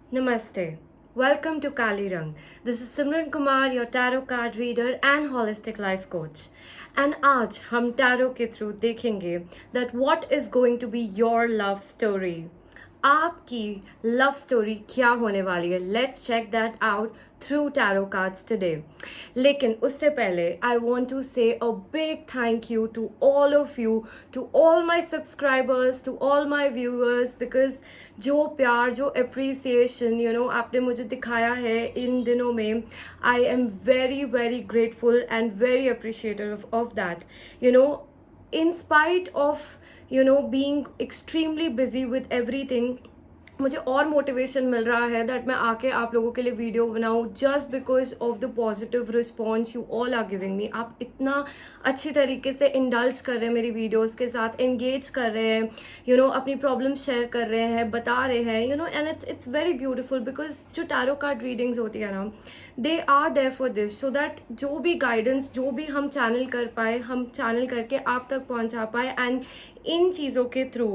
Namaste. Welcome to Kali Rang. This is Simran Kumar, your tarot card reader and holistic life coach. And आज हम tarot के through देखेंगे that what is going to be your love story. आपकी love story क्या होने वाली है? Let's check that out through tarot cards today. लेकिन उससे पहले I want to say a big thank you to all of you, to all my subscribers, to all my viewers because जो प्यार जो अप्रिसिएशन आपने मुझे दिखाया है इन दिनों में I am very very grateful and very appreciative of that in spite of being extremely busy with everything मुझे और मोटिवेशन मिल रहा है दैट मैं आके आप लोगों के लिए वीडियो बनाऊँ just because of the positive response you all are giving me. आप इतना अच्छी तरीके से इंडल्ज कर रहे हैं मेरी वीडियोस के साथ, एंगेज कर रहे हैं, अपनी प्रॉब्लम शेयर कर रहे हैं, बता रहे हैं, and it's very beautiful because जो टैरो कार्ड रीडिंग्स होती है ना, they are there for this so that जो भी गाइडेंस जो भी हम चैनल कर पाए, हम चैनल करके आप तक पहुंचा पाए एंड इन चीज़ों के थ्रू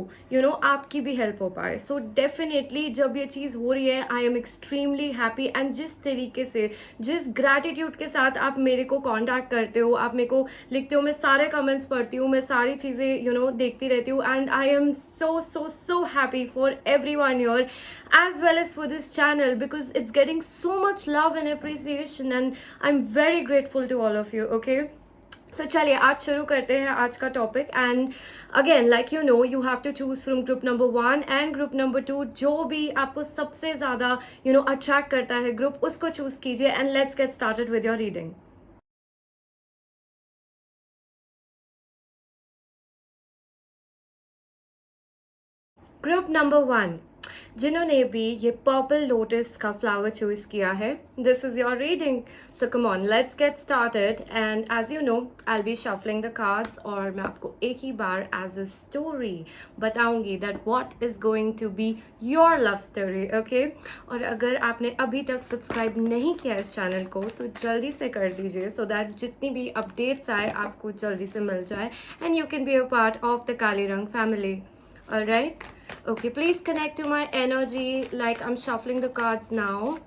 आपकी भी हेल्प हो पाए। सो डेफिनेटली जब ये चीज़ हो रही है I am extremely happy and जिस तरीके से जिस ग्रैटिट्यूड के साथ आप मेरे को कांटेक्ट करते हो, आप मेरे को लिखते हो, मैं सारे कमेंट्स पढ़ती हूँ, मैं सारी चीज़ें देखती रहती हूँ and I am so happy for everyone here as well as for this channel because it's getting so much love and appreciation and I'm very grateful to all of you. Okay, so चलिए आज शुरू करते हैं आज का topic and again like you have to choose from group number 1 and group number 2। जो भी आपको सबसे ज़्यादा अट्रैक्ट करता है ग्रुप, उसको चूज कीजिए and let's get started with your reading. Group number 1, जिन्होंने भी ये पर्पल लोटस का फ्लावर चूज किया है, this is your reading. So come on let's get started and as you know I will be shuffling the cards और मैं आपको एक ही बार एज अ स्टोरी बताऊंगी that what is going to be your love story. Okay, और अगर आपने अभी तक सब्सक्राइब नहीं किया इस चैनल को तो जल्दी से कर दीजिए सो दैट जितनी भी अपडेट्स आए आपको जल्दी से मिल जाए and you can be a part of the काली रंग family. Alright, okay, please connect to my energy like I'm shuffling the cards now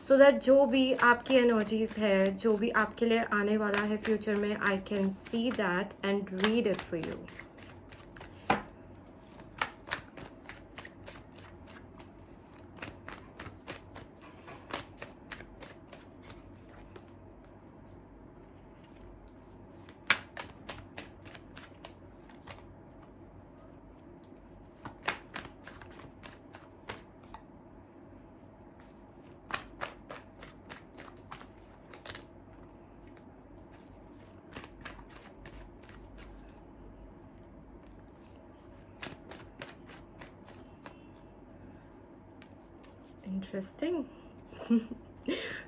so that जो भी आपकी energies है, जो भी आपके लिए आने वाला है फ्यूचर में, I can see that and read it for you. Interesting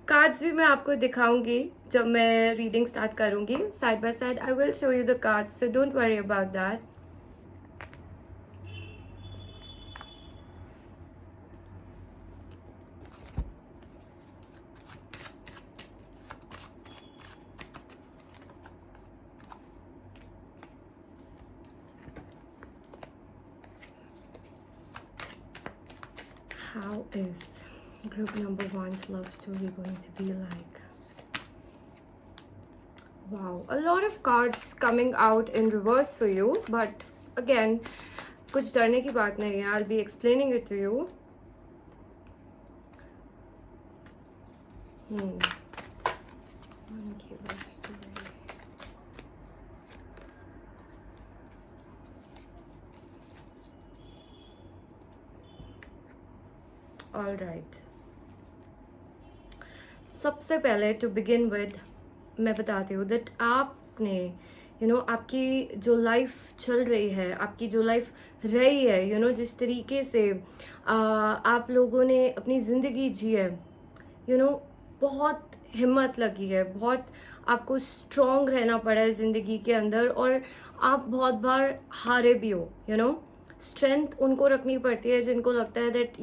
cards भी मैं आपको दिखाऊंगी जब मैं रीडिंग स्टार्ट करूंगी, side by side I will show you the cards, so don't worry about that. How is group number 1's love story going to be like? Wow, a lot of cards coming out in reverse for you, but again, कुछ डरने की बात नहीं है। I'll be explaining it to you. Monkey love story. All right. सबसे पहले to begin with मैं बताती हूँ दैट आपने आपकी जो लाइफ चल रही है, आपकी जो लाइफ रही है, जिस तरीके से आप लोगों ने अपनी ज़िंदगी जी है, बहुत हिम्मत लगी है, बहुत आपको स्ट्रॉन्ग रहना पड़ा है ज़िंदगी के अंदर और आप बहुत बार हारे भी हो, स्ट्रेंथ उनको रखनी पड़ती है जिनको लगता है दैट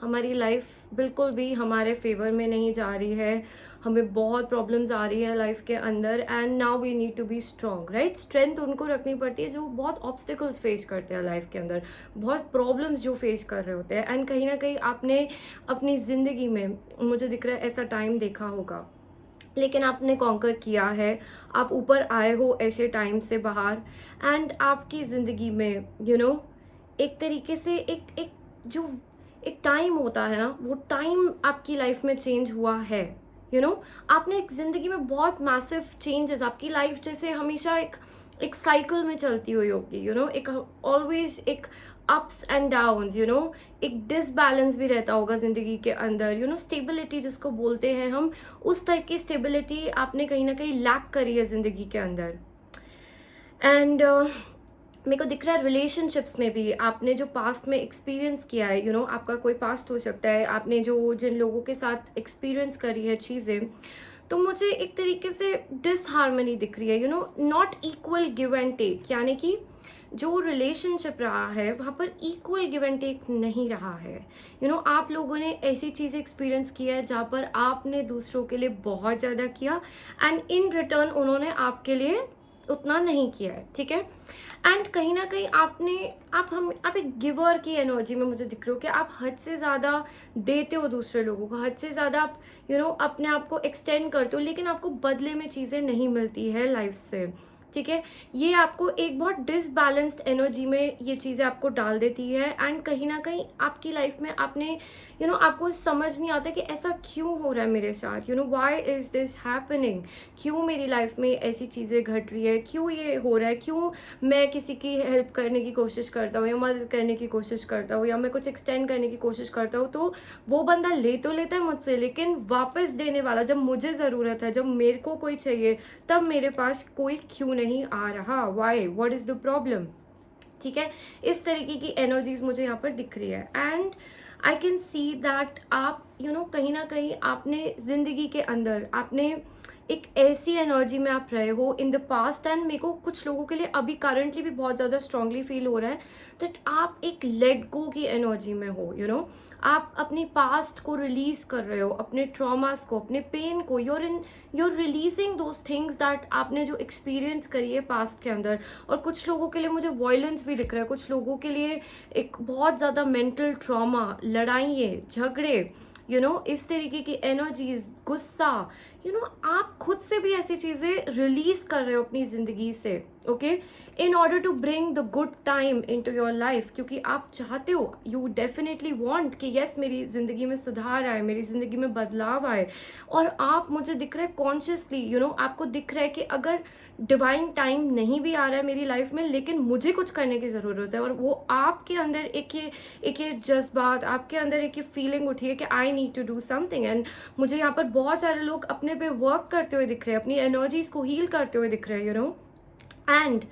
हमारी लाइफ बिल्कुल भी हमारे फेवर में नहीं जा रही है, हमें बहुत प्रॉब्लम्स आ रही है लाइफ के अंदर and now we need to be strong, right. Strength उनको रखनी पड़ती है जो बहुत ऑब्स्टिकल्स फेस करते हैं लाइफ के अंदर, बहुत प्रॉब्लम्स जो फेस कर रहे होते हैं। एंड कहीं ना कहीं आपने अपनी ज़िंदगी में, मुझे दिख रहा है ऐसा टाइम देखा होगा, लेकिन आपने कॉन्कर किया है, आप ऊपर आए हो ऐसे टाइम से बाहर। एंड आपकी ज़िंदगी में एक तरीके से एक एक जो एक टाइम होता है ना, वो टाइम आपकी लाइफ में चेंज हुआ है। आपने एक ज़िंदगी में बहुत मैसिव चेंजेस, आपकी लाइफ जैसे हमेशा एक एक साइकिल में चलती हुई होगी, एक ऑलवेज एक अप्स एंड डाउन्स, एक डिसबैलेंस भी रहता होगा ज़िंदगी के अंदर, स्टेबिलिटी जिसको बोलते हैं हम, उस टाइप की स्टेबिलिटी आपने कहीं ना कहीं लैक करी है ज़िंदगी के अंदर। एंड मेरे को दिख रहा है रिलेशनशिप्स में भी आपने जो पास्ट में एक्सपीरियंस किया है, आपका कोई पास्ट हो सकता है, आपने जो जिन लोगों के साथ एक्सपीरियंस करी है चीज़ें, तो मुझे एक तरीके से डिसहार्मनी दिख रही है, not equal give and take, यानी कि जो रिलेशनशिप रहा है वहाँ पर इक्वल गिव एंड टेक नहीं रहा है। आप लोगों ने ऐसी चीज़ें एक्सपीरियंस किया है जहाँ पर आपने दूसरों के लिए बहुत ज़्यादा किया एंड इन रिटर्न उन्होंने आपके लिए उतना नहीं किया है, ठीक है। एंड कहीं ना कहीं आप एक गिवर की एनर्जी में मुझे दिख रहे हो कि आप हद से ज़्यादा देते हो दूसरे लोगों को, हद से ज़्यादा आप अपने आप को एक्सटेंड करते हो, लेकिन आपको बदले में चीज़ें नहीं मिलती है लाइफ से, ठीक है। ये आपको एक बहुत डिसबैलेंस्ड एनर्जी में ये चीज़ें आपको डाल देती है। एंड कहीं ना कहीं आपकी लाइफ में आपने आपको समझ नहीं आता कि ऐसा क्यों हो रहा है मेरे साथ, व्हाई इज़ दिस हैपनिंग, क्यों मेरी लाइफ में ऐसी चीज़ें घट रही है, क्यों ये हो रहा है, क्यों मैं किसी की हेल्प करने की कोशिश करता हूँ या मदद करने की कोशिश करता हूँ या मैं कुछ एक्सटेंड करने की कोशिश करता हूँ, तो वो बंदा ले तो लेता है मुझसे, लेकिन वापस देने वाला जब मुझे ज़रूरत है, जब मेरे को कोई चाहिए, तब मेरे पास कोई क्यों नहीं आ रहा, why, what is the problem, ठीक है। इस तरीके की एनर्जीज मुझे यहाँ पर दिख रही है। And I can see that आप कहीं ना कहीं आपने ज़िंदगी के अंदर आपने एक ऐसी एनर्जी में आप रहे हो इन द पास्ट, एंड मेरे को कुछ लोगों के लिए अभी करंटली भी बहुत ज़्यादा स्ट्रांगली फील हो रहा है दैट आप एक लेट गो की एनर्जी में हो, आप अपनी पास्ट को रिलीज कर रहे हो, अपने ट्रॉमास को, अपने पेन को, you're releasing those things that आपने जो एक्सपीरियंस करी है पास्ट के अंदर। और कुछ लोगों के लिए मुझे वायलेंस भी दिख रहा है, कुछ लोगों के लिए एक बहुत ज़्यादा मेंटल ट्रॉमा, लड़ाइयाँ, झगड़े, इस तरीके की एनर्जीज, गुस्सा, आप खुद से भी ऐसी चीज़ें रिलीज कर रहे हो अपनी ज़िंदगी से, okay, in order to bring the good time into your life, क्योंकि आप चाहते हो, यू डेफिनेटली वॉन्ट कि यस मेरी ज़िंदगी में सुधार आए, मेरी ज़िंदगी में बदलाव आए। और आप, मुझे दिख रहा है कॉन्शियसली, आपको दिख रहा है कि अगर डिवाइन टाइम नहीं भी आ रहा है मेरी लाइफ में, लेकिन मुझे कुछ करने की ज़रूरत है, और वो आपके अंदर एक ये जज्बात, आपके अंदर एक ये फीलिंग उठी है कि I need to do something. And मुझे यहाँ पर बहुत सारे लोग अपने पे वर्क करते हुए दिख रहे हैं, अपनी एनर्जीज को हील करते हुए दिख रहे हैं, एंड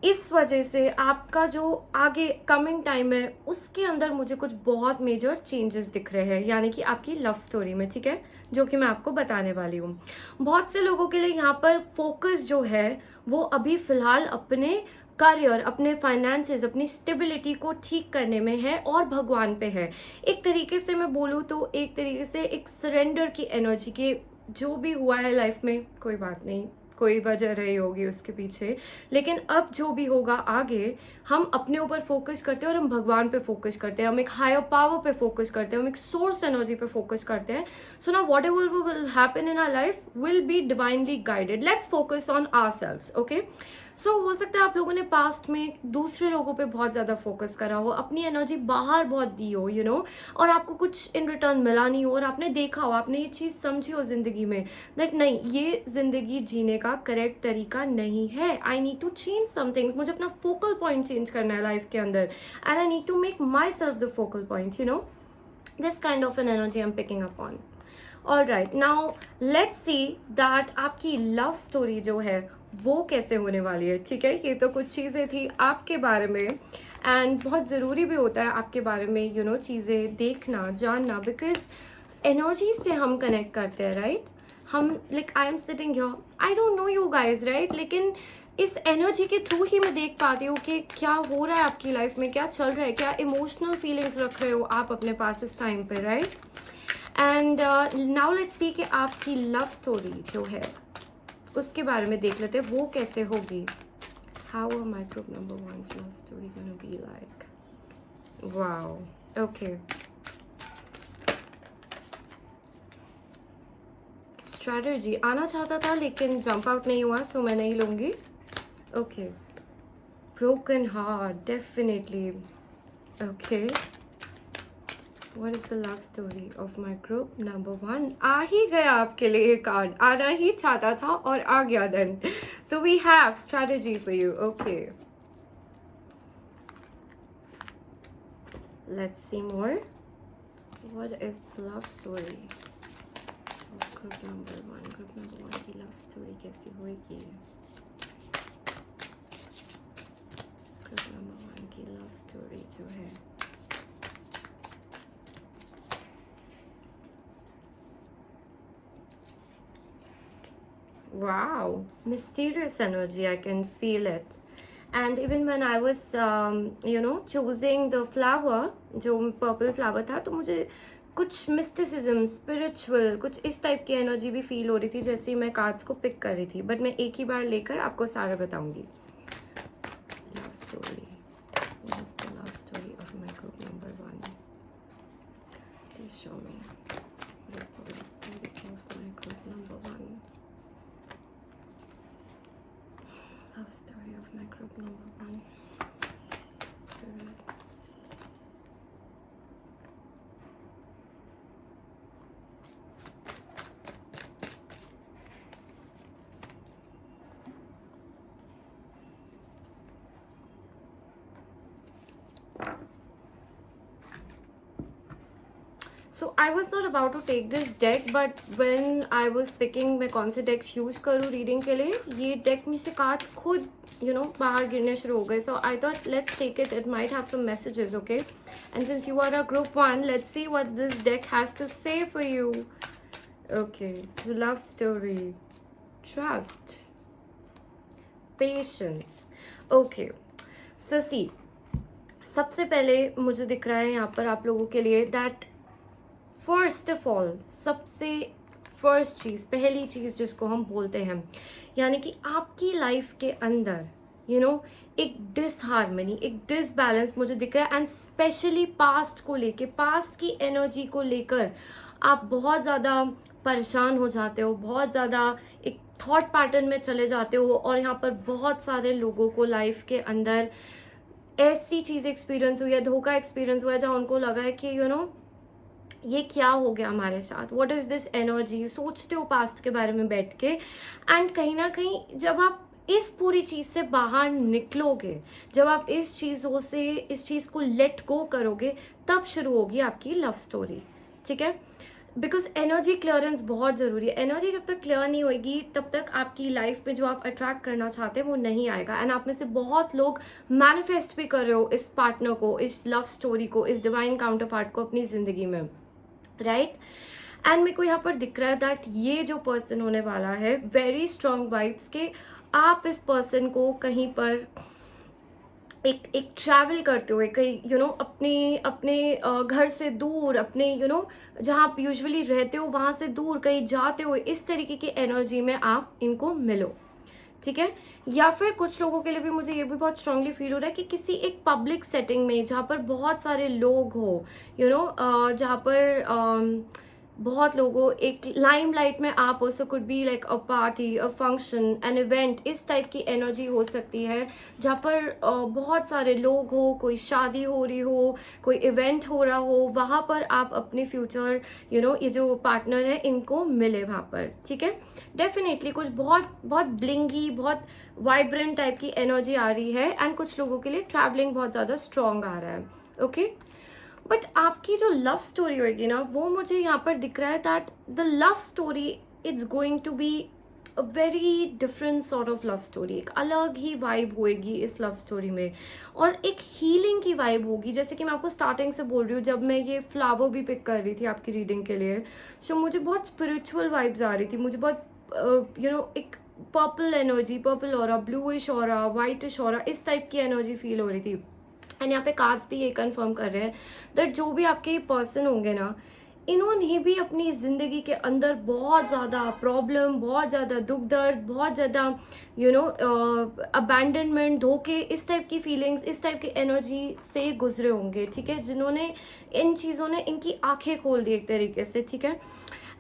इस वजह से आपका जो आगे कमिंग टाइम है उसके अंदर मुझे कुछ बहुत मेजर चेंजेस दिख रहे हैं, यानी कि आपकी लव स्टोरी में, ठीक है, जो कि मैं आपको बताने वाली हूँ। बहुत से लोगों के लिए यहाँ पर फोकस जो है वो अभी फिलहाल अपने करियर, अपने फाइनेंसेस, अपनी स्टेबिलिटी को ठीक करने में है और भगवान पे है। एक तरीके से मैं बोलूँ तो एक तरीके से एक सरेंडर की एनर्जी के, जो भी हुआ है लाइफ में कोई बात नहीं, कोई वजह रही होगी उसके पीछे, लेकिन अब जो भी होगा आगे, हम अपने ऊपर फोकस करते हैं और हम भगवान पे फोकस करते हैं, हम एक हायर पावर पे फोकस करते हैं, हम एक सोर्स एनर्जी पे फोकस करते हैं। So now whatever will happen in our life will be divinely guided, let's focus on ourselves, okay. So हो सकता है आप लोगों ने पास्ट में दूसरे लोगों पे बहुत ज़्यादा फोकस करा हो, अपनी एनर्जी बाहर बहुत दी हो, और आपको कुछ इन रिटर्न मिला नहीं हो, और आपने देखा हो, आपने ये चीज़ समझी हो ज़िंदगी में दैट नहीं, ये ज़िंदगी जीने का करेक्ट तरीका नहीं है, I need to change somethings, मुझे अपना फोकल पॉइंट चेंज करना है लाइफ के अंदर, and I need to make myself the focal point, this kind of an energy I am picking up on. All right, now let's see that आपकी love story जो है वो कैसे होने वाली है, ठीक है। ये तो कुछ चीज़ें थी आपके बारे में, एंड बहुत ज़रूरी भी होता है आपके बारे में चीज़ें देखना, जानना, बिकॉज एनर्जी से हम कनेक्ट करते हैं, राइट। हम like I am sitting here, I don't know you guys, right, लेकिन इस एनर्जी के थ्रू ही मैं देख पाती हूँ कि क्या हो रहा है आपकी लाइफ में, क्या चल रहा है, क्या इमोशनल फीलिंग्स रख रहे हो आप अपने पास इस टाइम पे, राइट? एंड नाउ लेट्स सी कि आपकी लव स्टोरी जो है उसके बारे में देख लेते हैं, वो कैसे होगी. How are my group number 1's love story gonna be like? Wow, okay. Strategy आना चाहता था लेकिन जंप आउट नहीं हुआ, सो मैं नहीं लूँगी. Okay, broken heart, definitely. Okay, what is the love story of my group number 1? आ ही गया आपके लिए कार्ड, आना ही चाहता था और आ गया. Then so we have strategy for you. Okay, let's see more. What is the love story group number 1? Group number 1 की लव स्टोरी कैसी होगी? ग्रुप नंबर 1 की लव स्टोरी जो है, wow, mysterious energy, I can feel it. And even when I was choosing the flower, जो purple flower था, तो मुझे कुछ मिस्टिसिज्म, स्पिरिचुअल, कुछ इस टाइप की एनर्जी भी फील हो रही थी जैसे मैं कार्ड्स को पिक कर रही थी. बट मैं एक ही बार लेकर आपको सारा बताऊंगी. Love story, what is the love story of my group number 1? Please show me what is the love story of my group number 1. Love story of my group number 1. Spirit. So I was not about to take this deck, but when I was picking मैं कौन से decks use करूँ reading के लिए, ये deck में से cards खुद बाहर गिरने शुरू हो गए. So I thought let's take it. It might have some messages, okay? And since you are a group 1, let's see what this deck has to say for you. Okay, so love story, trust, patience. Okay, so see, सबसे पहले मुझे दिख रहा है यहाँ पर आप लोगों के लिए that फर्स्ट ऑफ ऑल, सबसे फर्स्ट चीज़, पहली चीज़ जिसको हम बोलते हैं, यानी कि आपकी लाइफ के अंदर एक डिसहार्मनी, एक डिसबैलेंस मुझे दिख रहा है. एंड स्पेशली पास्ट को लेके, पास्ट की एनर्जी को लेकर आप बहुत ज़्यादा परेशान हो जाते हो, बहुत ज़्यादा एक थॉट पैटर्न में चले जाते हो. और यहाँ पर बहुत सारे लोगों को लाइफ के अंदर ऐसी चीज़ एक्सपीरियंस हुई है, धोखा एक्सपीरियंस हुआ है, जहाँ उनको लगा है कि ये क्या हो गया हमारे साथ, व्हाट इज़ दिस एनर्जी. सोचते हो पास्ट के बारे में बैठ के. एंड कहीं ना कहीं जब आप इस पूरी चीज़ से बाहर निकलोगे, जब आप इस चीज़ों से, इस चीज़ को लेट गो करोगे, तब शुरू होगी आपकी लव स्टोरी. ठीक है, बिकॉज एनर्जी क्लियरेंस बहुत ज़रूरी है. एनर्जी जब तक क्लियर नहीं होगी तब तक आपकी लाइफ में जो आप अट्रैक्ट करना चाहते हैं वो नहीं आएगा. एंड आप में से बहुत लोग मैनिफेस्ट भी कर रहे हो इस पार्टनर को, इस लव स्टोरी को, इस डिवाइन काउंटर पार्ट को अपनी ज़िंदगी में, राइट? एंड मेरे को यहाँ पर दिख रहा है दैट ये जो पर्सन होने वाला है, वेरी स्ट्रॉन्ग वाइब्स के, आप इस पर्सन को कहीं पर एक ट्रैवल करते हुए कहीं अपने घर से दूर, अपने जहाँ आप यूजुअली रहते हो वहाँ से दूर कहीं जाते हुए, इस तरीके की एनर्जी में आप इनको मिलो. ठीक है, या फिर कुछ लोगों के लिए भी मुझे ये भी बहुत स्ट्रांगली फील हो रहा है कि किसी एक पब्लिक सेटिंग में जहाँ पर बहुत सारे लोग हो, जहाँ पर बहुत लोगों, एक लाइमलाइट में आप हो. So could be like a party, a function, an event, इस टाइप की एनर्जी हो सकती है जहाँ पर बहुत सारे लोग हो, कोई शादी हो रही हो, कोई इवेंट हो रहा हो, वहाँ पर आप अपने फ्यूचर ये जो पार्टनर है इनको मिले वहाँ पर. ठीक है, डेफिनेटली कुछ बहुत बहुत ब्लिंगी, बहुत वाइब्रेंट टाइप की एनर्जी आ रही है. एंड कुछ लोगों के लिए ट्रैवलिंग बहुत ज़्यादा स्ट्रॉन्ग आ रहा है. ओके, बट आपकी जो लव स्टोरी होगी ना, वो मुझे यहाँ पर दिख रहा है that the love story it's going to be a very different sort of love story. एक अलग ही वाइब होएगी इस लव स्टोरी में, और एक हीलिंग की वाइब होगी. जैसे कि मैं आपको स्टार्टिंग से बोल रही हूँ, जब मैं ये फ्लावर भी पिक कर रही थी आपकी रीडिंग के लिए, सो मुझे बहुत स्पिरिचुअल वाइब्स आ रही थी. मुझे बहुत एक purple energy, purple aura, bluish aura, whitish aura, इस टाइप की एनर्जी फील हो रही थी। एंड यहाँ पे कार्ड्स भी ये कंफर्म कर रहे हैं दैट जो भी आपके पर्सन होंगे ना, इन्होंने भी अपनी ज़िंदगी के अंदर बहुत ज़्यादा प्रॉब्लम, बहुत ज़्यादा दुख दर्द, बहुत ज़्यादा अबैंडनमेंट, धोखे, इस टाइप की फीलिंग्स, इस टाइप की एनर्जी से गुजरे होंगे, ठीक है, जिन्होंने इन चीज़ों ने इनकी आंखें खोल दी एक तरीके से, ठीक है।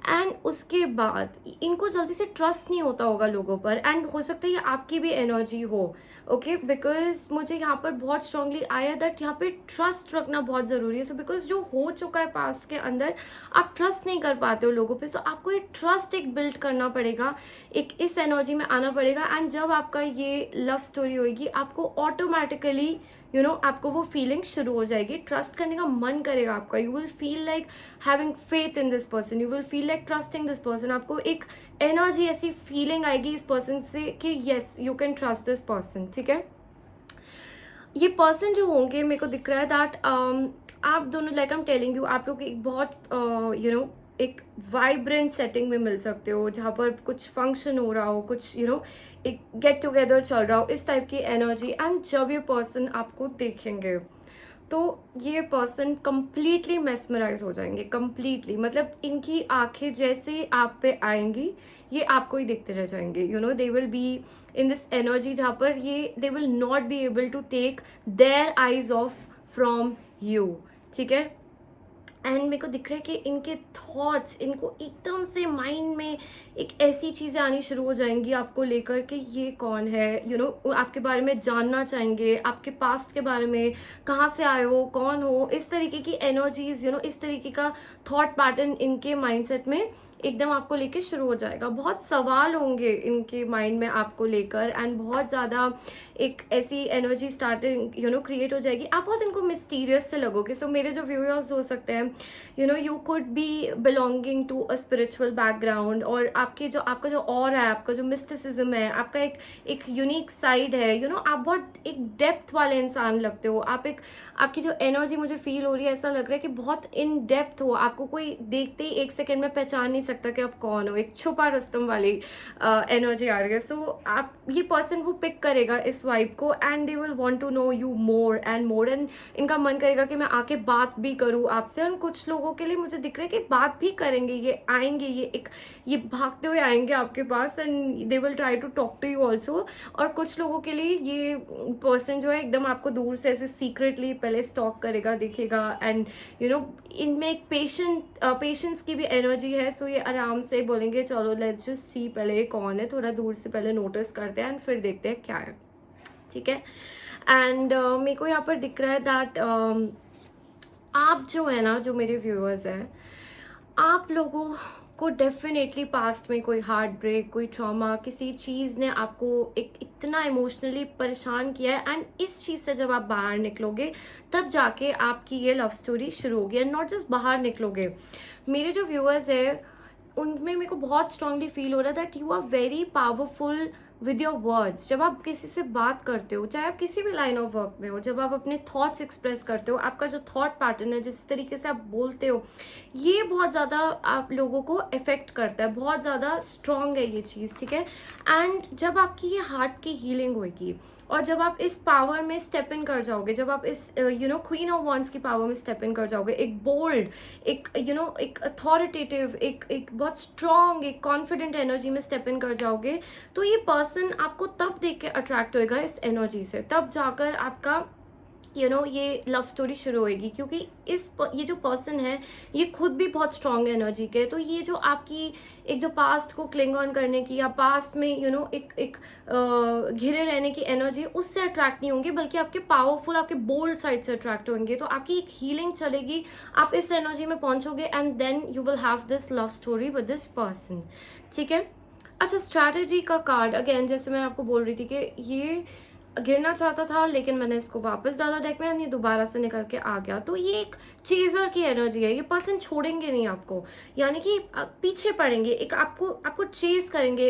एंड उसके बाद इनको जल्दी से ट्रस्ट नहीं होता होगा लोगों पर, एंड हो सकता है ये आपकी भी एनर्जी हो, ओके, बिकॉज मुझे यहाँ पर बहुत स्ट्रांगली आया दैट यहाँ पे ट्रस्ट रखना बहुत ज़रूरी है। सो बिकॉज जो हो चुका है पास्ट के अंदर, आप ट्रस्ट नहीं कर पाते हो लोगों पे, सो आपको ये ट्रस्ट एक बिल्ड करना पड़ेगा, एक इस एनर्जी में आना पड़ेगा। एंड जब आपका ये लव स्टोरी होगी, आपको ऑटोमेटिकली आपको वो फीलिंग शुरू हो जाएगी, ट्रस्ट करने का मन करेगा आपका, you will feel like having faith in this person, you will feel like trusting this person. आपको एक एनर्जी, ऐसी फीलिंग आएगी इस पर्सन से कि yes you can trust this person, ठीक है। ये पर्सन जो होंगे, मेरे को दिख रहा है दैट आप दोनों, like I am telling you, आप लोग एक बहुत एक वाइब्रेंट सेटिंग में मिल सकते हो, जहाँ पर कुछ फंक्शन हो रहा हो, कुछ एक गेट टुगेदर चल रहा हो, इस टाइप की एनर्जी। एंड जब ये पर्सन आपको देखेंगे तो ये पर्सन कंप्लीटली मेस्मराइज हो जाएंगे, कंप्लीटली, मतलब इनकी आंखें जैसे आप पे आएंगी, ये आपको ही देखते रह जाएंगे, they will be in this energy जहाँ पर ये they will not be able to take their eyes off from you, ठीक है। एंड मेरे को दिख रहा है कि इनके थॉट्स, इनको एकदम से माइंड में एक ऐसी चीज़ें आनी शुरू हो जाएंगी आपको लेकर कि ये कौन है, आपके बारे में जानना चाहेंगे, आपके पास्ट के बारे में, कहाँ से आए हो, कौन हो, इस तरीके की एनर्जीज, इस तरीके का थॉट पैटर्न इनके माइंडसेट में एकदम आपको लेके शुरू हो जाएगा। बहुत सवाल होंगे इनके माइंड में आपको लेकर, एंड बहुत ज़्यादा एक ऐसी एनर्जी स्टार्टिंग क्रिएट हो जाएगी। आप बहुत इनको मिस्टीरियस से लगोगे। सो मेरे जो व्यूअर्स हो सकते हैं, you could be belonging to a spiritual background, और आपका जो और है, आपका जो मिस्टिसिज्म है, आपका एक यूनिक साइड है, आप बहुत एक डेप्थ वाले इंसान लगते हो। आपकी जो एनर्जी मुझे फील हो रही है, ऐसा लग रहा है कि बहुत इन डेप्थ हो, आपको कोई देखते ही एक सेकेंड में पहचान नहीं सकता कि आप कौन हो, एक छुपा रुस्तम वाली एनर्जी आ रही है। सो ये पर्सन वो पिक करेगा इस वाइब को, and they will want to know you more and more, and इनका मन करेगा कि मैं आके बात भी करूँ आपसे। और कुछ लोगों के लिए मुझे दिख रहा है कि बात भी करेंगे, ये आएंगे, ये भागते हुए आएंगे आपके पास, and they will try to talk to you also. और कुछ लोगों के लिए ये पर्सन जो है एकदम आपको दूर से ऐसे सीक्रेटली पहले स्टॉक करेगा, देखेगा, एंड इनमें एक पेशेंस की भी एनर्जी है। सो ये आराम से बोलेंगे चलो लेट्स जस्ट सी पहले ये कौन है, थोड़ा दूर से पहले नोटिस करते हैं एंड फिर देखते हैं क्या है, ठीक है। एंड मेरे को यहाँ पर दिख रहा है दैट आप जो है ना, जो मेरे व्यूअर्स हैं, आप लोगों को डेफिनेटली पास्ट में कोई हार्ट ब्रेक, कोई ट्रॉमा, किसी चीज़ ने आपको एक इतना इमोशनली परेशान किया है, एंड इस चीज़ से जब आप बाहर निकलोगे तब जाके आपकी ये लव स्टोरी शुरू होगी। एंड नॉट जस्ट बाहर निकलोगे, मेरे जो व्यूअर्स है उनमें मेरे को बहुत स्ट्रांगली फील हो रहा है that you are very powerful with your words. जब आप किसी से बात करते हो, चाहे आप किसी भी लाइन ऑफ वर्क में हो, जब आप अपने थॉट्स एक्सप्रेस करते हो, आपका जो थॉट पैटर्न है, जिस तरीके से आप बोलते हो, ये बहुत ज़्यादा आप लोगों को इफेक्ट करता है, बहुत ज़्यादा स्ट्रांग है ये चीज़, ठीक है। एंड जब आपकी ये हार्ट की हीलिंग होगी, और जब आप इस पावर में स्टेप इन कर जाओगे, जब आप इस क्वीन ऑफ वॉन्ड्स की पावर में स्टेप इन कर जाओगे, एक बोल्ड, एक अथॉरिटेटिव, एक बहुत स्ट्रॉन्ग, एक कॉन्फिडेंट एनर्जी में स्टेप इन कर जाओगे, तो ये पर्सन आपको तब देख के अट्रैक्ट होएगा इस एनर्जी से, तब जाकर आपका ये लव स्टोरी शुरू होएगी। क्योंकि ये जो पर्सन है, ये खुद भी बहुत स्ट्रॉन्ग एनर्जी के, तो ये जो आपकी एक जो पास्ट को क्लिंग ऑन करने की, या पास्ट में एक घिरे रहने की एनर्जी, उससे अट्रैक्ट नहीं होंगे, बल्कि आपके पावरफुल, आपके बोल्ड साइड से अट्रैक्ट होंगे। तो आपकी एक हीलिंग चलेगी, आप इस एनर्जी में पहुंचोगे, and then you will have this love story with this person, ठीक है। अच्छा, स्ट्रैटेजी का कार्ड, अगेन जैसे मैं आपको बोल रही थी कि ये गिरना चाहता था, लेकिन मैंने इसको वापस डाला डेक में, ये दोबारा से निकल के आ गया। तो ये एक चेजर की एनर्जी है, ये पर्सन छोड़ेंगे नहीं आपको, यानी कि पीछे पड़ेंगे, एक आपको चेज करेंगे,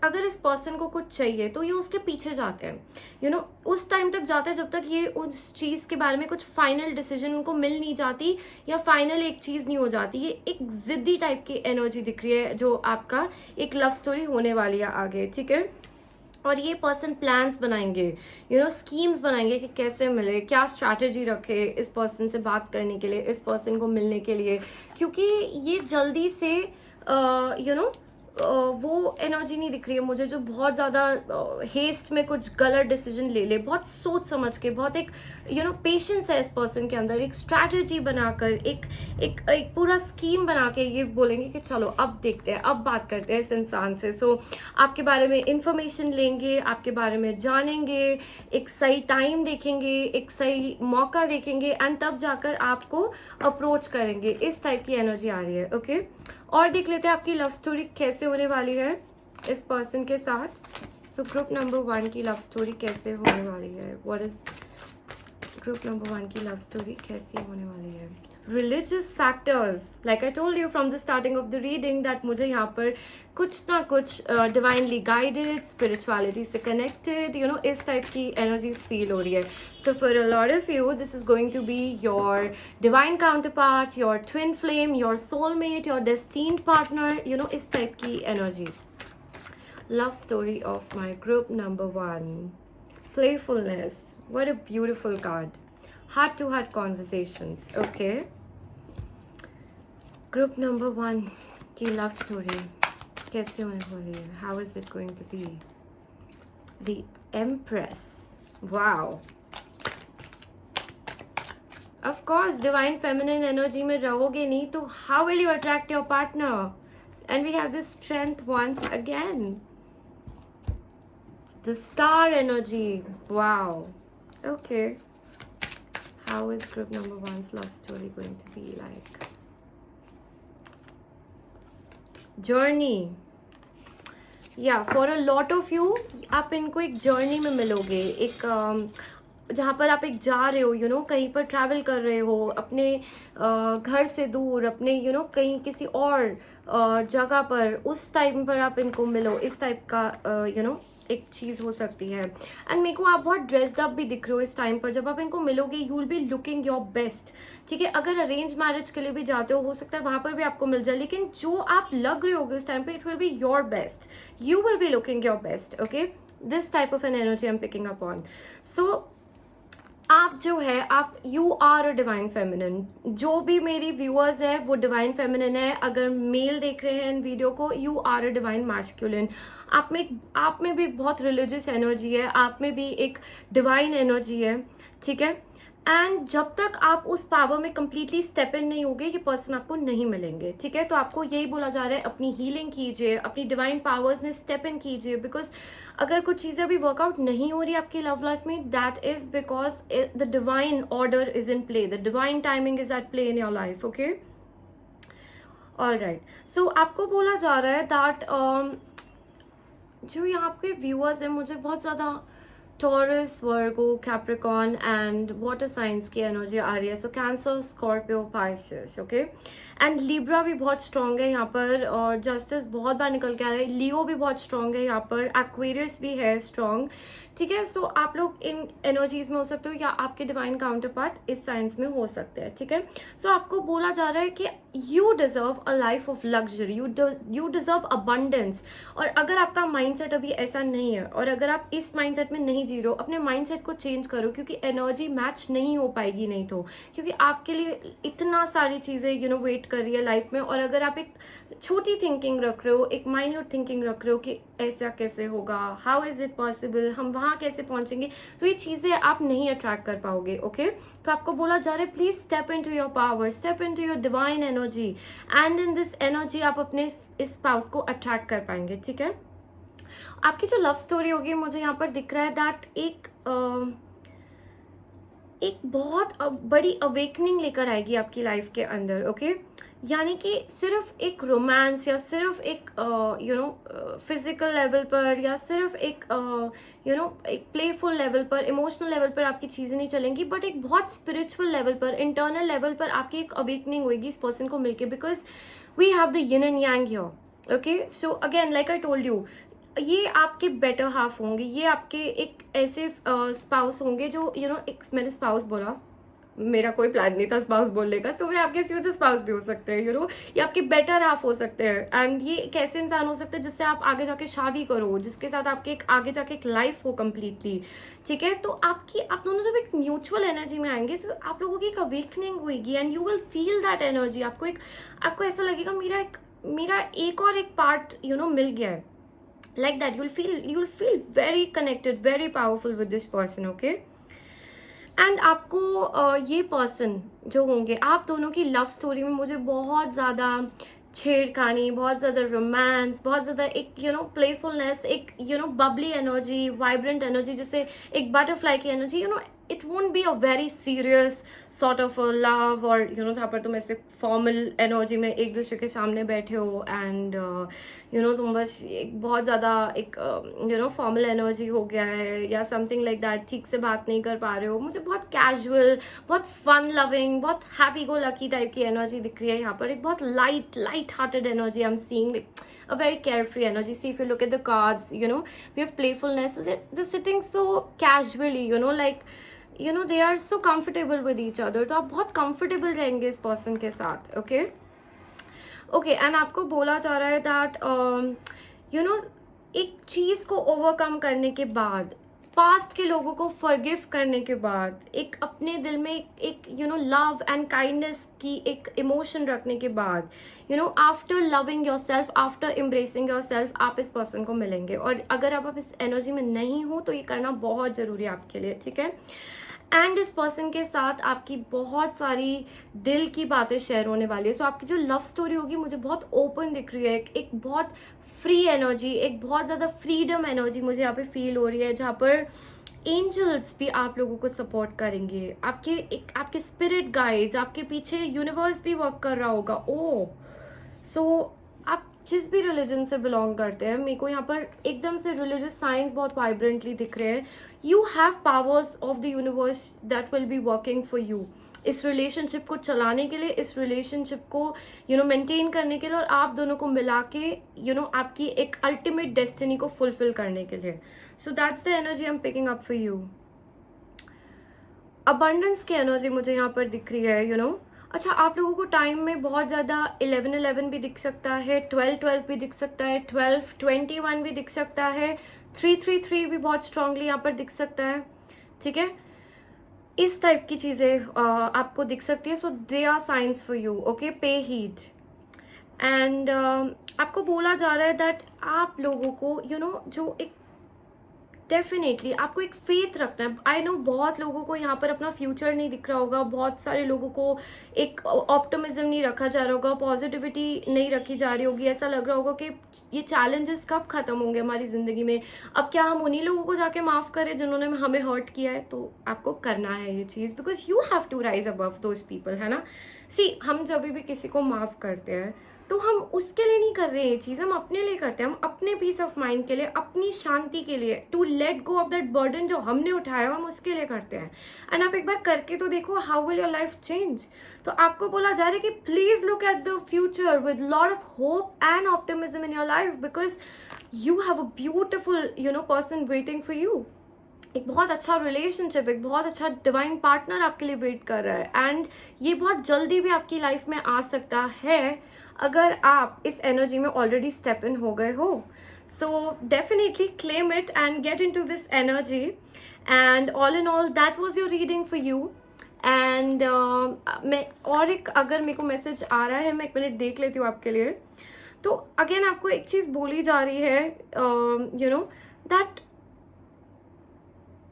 अगर इस पर्सन को कुछ चाहिए तो ये उसके पीछे जाते हैं, उस टाइम तक जाते हैं जब तक ये उस चीज़ के बारे में कुछ फाइनल डिसीजन उनको मिल नहीं जाती या फाइनल एक चीज़ नहीं हो जाती। ये एक जिद्दी टाइप की एनर्जी दिख रही है जो आपका एक लव स्टोरी होने वाली है आगे, ठीक है। और ये पर्सन प्लान्स बनाएंगे, स्कीम्स बनाएंगे कि कैसे मिले, क्या स्ट्रैटेजी रखे इस पर्सन से बात करने के लिए, इस पर्सन को मिलने के लिए, क्योंकि ये जल्दी से वो एनर्जी नहीं दिख रही है मुझे जो बहुत ज़्यादा हेस्ट में कुछ गलत डिसीजन ले ले। बहुत सोच समझ के, बहुत एक पेशेंस है इस पर्सन के अंदर, एक स्ट्रैटेजी बनाकर, एक पूरा स्कीम बना के ये बोलेंगे कि चलो अब देखते हैं, अब बात करते हैं इस इंसान से। सो आपके बारे में इंफॉर्मेशन लेंगे, आपके बारे में जानेंगे, एक सही टाइम देखेंगे, एक सही मौका देखेंगे एंड तब जाकर आपको अप्रोच करेंगे। इस टाइप की एनर्जी आ रही है, ओके। और देख लेते हैं आपकी लव स्टोरी कैसे होने वाली है इस पर्सन के साथ। सो ग्रुप नंबर 1 की लव स्टोरी कैसे होने वाली है, व्हाट इज ग्रुप नंबर 1 की लव स्टोरी कैसी होने वाली है। Religious factors, like I told you from the starting of the reading that मुझे यहाँ पर कुछ ना कुछ डिवाइनली गाइडेड, स्पिरिचुअलिटी से कनेक्टेड, इस टाइप की एनर्जीज फील हो रही है। So for a lot of you, this is going to be your divine counterpart, your twin flame, your soulmate, your destined partner, इस टाइप की energy. Love story of my group number 1. Playfulness. What a beautiful card. Heart to heart conversations. Okay. Group number 1 की love story कैसे होने वाली है? How is it going to be? The Empress. Wow. Of course, divine feminine energy में रहोगे नहीं तो how will you attract your partner? And we have this strength once again. The star energy. Wow. Okay. How is group number 1's love story going to be like? Journey. Yeah, for a lot of you, आप इनको एक journey में मिलोगे, एक जहाँ पर आप एक जा रहे हो, कहीं पर ट्रैवल कर रहे हो, अपने घर से दूर, अपने कहीं किसी और जगह पर, उस टाइम पर आप इनको मिलो। इस टाइप का एक चीज़ हो सकती है। एंड मेरे को आप बहुत ड्रेस्ड अप भी दिख रहे हो इस टाइम पर। जब आप इनको मिलोगे you will be looking your best, ठीक है। अगर अरेंज मैरिज के लिए भी जाते हो सकता है वहाँ पर भी आपको मिल जाए, लेकिन जो आप लग रहे होगे उस टाइम पे it will be your best, you will be looking your best, okay. This type of an energy I am picking up on. So आप जो है, आप you are a divine feminine. जो भी मेरी व्यूअर्स है वो डिवाइन फेमिनिन है। अगर मेल देख रहे हैं इन वीडियो को, you are a divine masculine. आप में भी बहुत रिलीजियस एनर्जी है, आप में भी एक डिवाइन एनर्जी है, ठीक है। एंड जब तक आप उस पावर में कंप्लीटली स्टेप इन नहीं होगे ये पर्सन आपको नहीं मिलेंगे, ठीक है। तो आपको यही बोला जा रहा है, अपनी हीलिंग कीजिए, अपनी डिवाइन पावर्स में स्टेप इन कीजिए। बिकॉज अगर कुछ चीज़ें अभी वर्कआउट नहीं हो रही आपकी लव लाइफ में, that is because the divine order is in play, the divine timing is at play in your life, okay. Alright, so आपको बोला जा रहा है दैट जो यहाँ पे व्यूअर्स हैं, मुझे बहुत ज़्यादा Taurus, Virgo, Capricorn and water signs की एनर्जी आ रही है। So Cancer, Scorpio, Pisces, okay. And Libra भी बहुत स्ट्रॉन्ग है यहाँ पर, और जस्टिस बहुत बार निकल के आ रहा है। लियो भी बहुत स्ट्रॉन्ग है यहाँ पर, एक्वेरियस भी है स्ट्रॉन्ग, ठीक है। सो आप लोग इन एनर्जीज में हो सकते हो या आपके डिवाइन काउंटर पार्ट इस साइंस में हो सकते हैं, ठीक है। सो आपको बोला जा रहा है कि you deserve a life of luxury, you deserve abundance. और अगर आपका माइंडसेट अभी ऐसा नहीं है और अगर आप इस माइंडसेट में नहीं जी रहे हो, अपने माइंडसेट को चेंज करो, क्योंकि एनर्जी मैच नहीं हो पाएगी नहीं तो, क्योंकि आपके लिए इतना सारी चीज़ें वेट कर रही है लाइफ में। और अगर आप एक छोटी थिंकिंग रख रहे हो, एक माइन्यूट थिंकिंग रख रहे हो कि ऐसा कैसे होगा, हाउ इज इट पॉसिबल, हम वहाँ कैसे पहुँचेंगे, तो ये चीज़ें आप नहीं अट्रैक्ट कर पाओगे, ओके। तो आपको बोला जा रहा है please step into your power, step into your divine energy, and in this energy आप अपने इस स्पाउस को अट्रैक्ट कर पाएंगे, ठीक है। आपकी जो लव स्टोरी होगी मुझे यहाँ पर दिख रहा है दैट एक बहुत बड़ी अवेकनिंग लेकर आएगी आपकी लाइफ के अंदर, ओके। यानी कि सिर्फ एक रोमांस या सिर्फ एक फिजिकल लेवल पर या सिर्फ एक एक प्लेफुल लेवल पर, इमोशनल लेवल पर आपकी चीज़ें नहीं चलेंगी, बट एक बहुत स्पिरिचुअल लेवल पर, इंटरनल लेवल पर आपकी एक अवेकनिंग होगी इस पर्सन को मिलके, because we have the yin and yang here, okay. So again like I told you, ये आपके बेटर हाफ होंगे, ये आपके एक ऐसे स्पाउस होंगे जो एक मैंने स्पाउस बोला, मेरा कोई प्लान नहीं था स्पाउस बोलने का, सो वे आपके फ्यूचर स्पाउस भी हो सकते हैं, ये आपके बेटर हाफ हो सकते हैं। एंड ये एक ऐसे इंसान हो सकते हैं जिससे आप आगे जाके शादी करो, जिसके साथ आपके एक आगे जाके एक लाइफ हो कम्प्लीटली, ठीक है। तो आप दोनों जब एक म्यूचुअल एनर्जी में आएंगे तो आप लोगों की एक अवेकनिंग होगी and you will feel that energy. आपको ऐसा लगेगा मेरा एक और एक पार्ट मिल गया है, like that you'll feel very connected, very powerful with this person, okay। And आपको ये पर्सन जो होंगे, आप दोनों की लव स्टोरी में मुझे बहुत ज़्यादा छेड़खानी, बहुत ज़्यादा रोमांस, बहुत ज़्यादा एक प्लेफुलनेस, एक बबली एनर्जी, वाइब्रेंट एनर्जी, जैसे एक बटरफ्लाई की energy, it won't be a very serious sort of love, और जहाँ पर तुम ऐसे फॉर्मल एनर्जी में एक दूसरे के सामने बैठे हो एंड तुम बस एक बहुत ज़्यादा एक फॉर्मल एनर्जी हो गया है या समथिंग लाइक दैट, ठीक से बात नहीं कर पा रहे हो। मुझे बहुत कैजुअल, बहुत फन लविंग, बहुत हैप्पी गो लकी टाइप की एनर्जी दिख रही है यहाँ पर। एक बहुत light hearted energy I am seeing, a very carefree energy. See, if you look at the cards, we have playfulness. They're sitting so casually, like they are so comfortable with each other. तो आप बहुत comfortable रहेंगे इस person के साथ, okay? Okay, and आपको बोला जा रहा है that एक चीज़ को overcome करने के बाद, पास्ट के लोगों को फॉरगिव करने के बाद, एक अपने दिल में एक लव एंड काइंडनेस की एक इमोशन रखने के बाद, after loving yourself, after embracing yourself, आप इस पर्सन को मिलेंगे। और अगर आप इस एनर्जी में नहीं हो तो ये करना बहुत ज़रूरी है आपके लिए, ठीक है। एंड इस पर्सन के साथ आपकी बहुत सारी दिल की बातें शेयर होने वाली है। सो आपकी जो लव स्टोरी होगी मुझे बहुत ओपन दिख रही है, एक बहुत फ्री एनर्जी, एक बहुत ज़्यादा फ्रीडम एनर्जी मुझे यहाँ पे फील हो रही है, जहाँ पर एंजल्स भी आप लोगों को सपोर्ट करेंगे, आपके स्पिरिट गाइड्स, आपके पीछे यूनिवर्स भी वर्क कर रहा होगा। ओ सो आप जिस भी रिलीजन से बिलोंग करते हैं, मेरे को यहाँ पर एकदम से रिलीजियस साइंस बहुत वाइब्रेंटली दिख रहे हैं। You have powers of the universe that will be working for you, इस रिलेशनशिप को चलाने के लिए, इस रिलेशनशिप को मेंटेन करने के लिए, और आप दोनों को मिला के आपकी एक अल्टीमेट डेस्टिनी को फुलफिल करने के लिए। So that's the energy I am picking up for you. Abundance की एनर्जी मुझे यहाँ पर दिख रही है, अच्छा, आप लोगों को टाइम में बहुत ज़्यादा 11-11 भी दिख सकता है, 12-12 भी दिख सकता है, 12-21 भी दिख सकता है, 3-3-3 भी बहुत स्ट्रांगली यहाँ पर दिख सकता है, ठीक है। इस टाइप की चीज़ें आपको दिख सकती है। So they are signs for you, okay, pay heed. And आपको बोला जा रहा है दैट आप लोगों को जो एक डेफिनेटली आपको एक फेथ रखना है। आई नो बहुत लोगों को यहाँ पर अपना फ्यूचर नहीं दिख रहा होगा, बहुत सारे लोगों को एक ऑप्टिमिज्म नहीं रखा जा रहा होगा, पॉजिटिविटी नहीं रखी जा रही होगी, ऐसा लग रहा होगा कि ये चैलेंजेस कब ख़त्म होंगे हमारी ज़िंदगी में, अब क्या हम उन्हीं लोगों को जाके माफ़ करें जिन्होंने हमें हर्ट किया है। तो आपको करना है ये चीज़, because you have to rise above those people, है ना। सी, हम जब भी किसी को माफ़ करते हैं तो हम उसके लिए नहीं कर रहे हैं ये चीज़, हम अपने लिए करते हैं, हम अपने पीस ऑफ माइंड के लिए, अपनी शांति के लिए, to let go of that burden जो हमने उठाया हम उसके लिए करते हैं। एंड आप एक बार करके तो देखो, how will your life change. तो आपको बोला जा रहा है कि please look at the future with lot of hope and optimism in your life, because you have a beautiful person waiting for you. एक बहुत अच्छा रिलेशनशिप, एक बहुत अच्छा डिवाइन पार्टनर आपके लिए वेट कर रहा है, एंड ये बहुत जल्दी भी आपकी लाइफ में आ सकता है अगर आप इस एनर्जी में ऑलरेडी स्टेप इन हो गए हो। So definitely claim it and get into this energy. And all in all that was your reading for you. एंड मैं और एक अगर मेरे को मैसेज आ रहा है, मैं 1 मिनट देख लेती हूँ आपके लिए। तो अगेन आपको एक चीज़ बोली जा रही है, that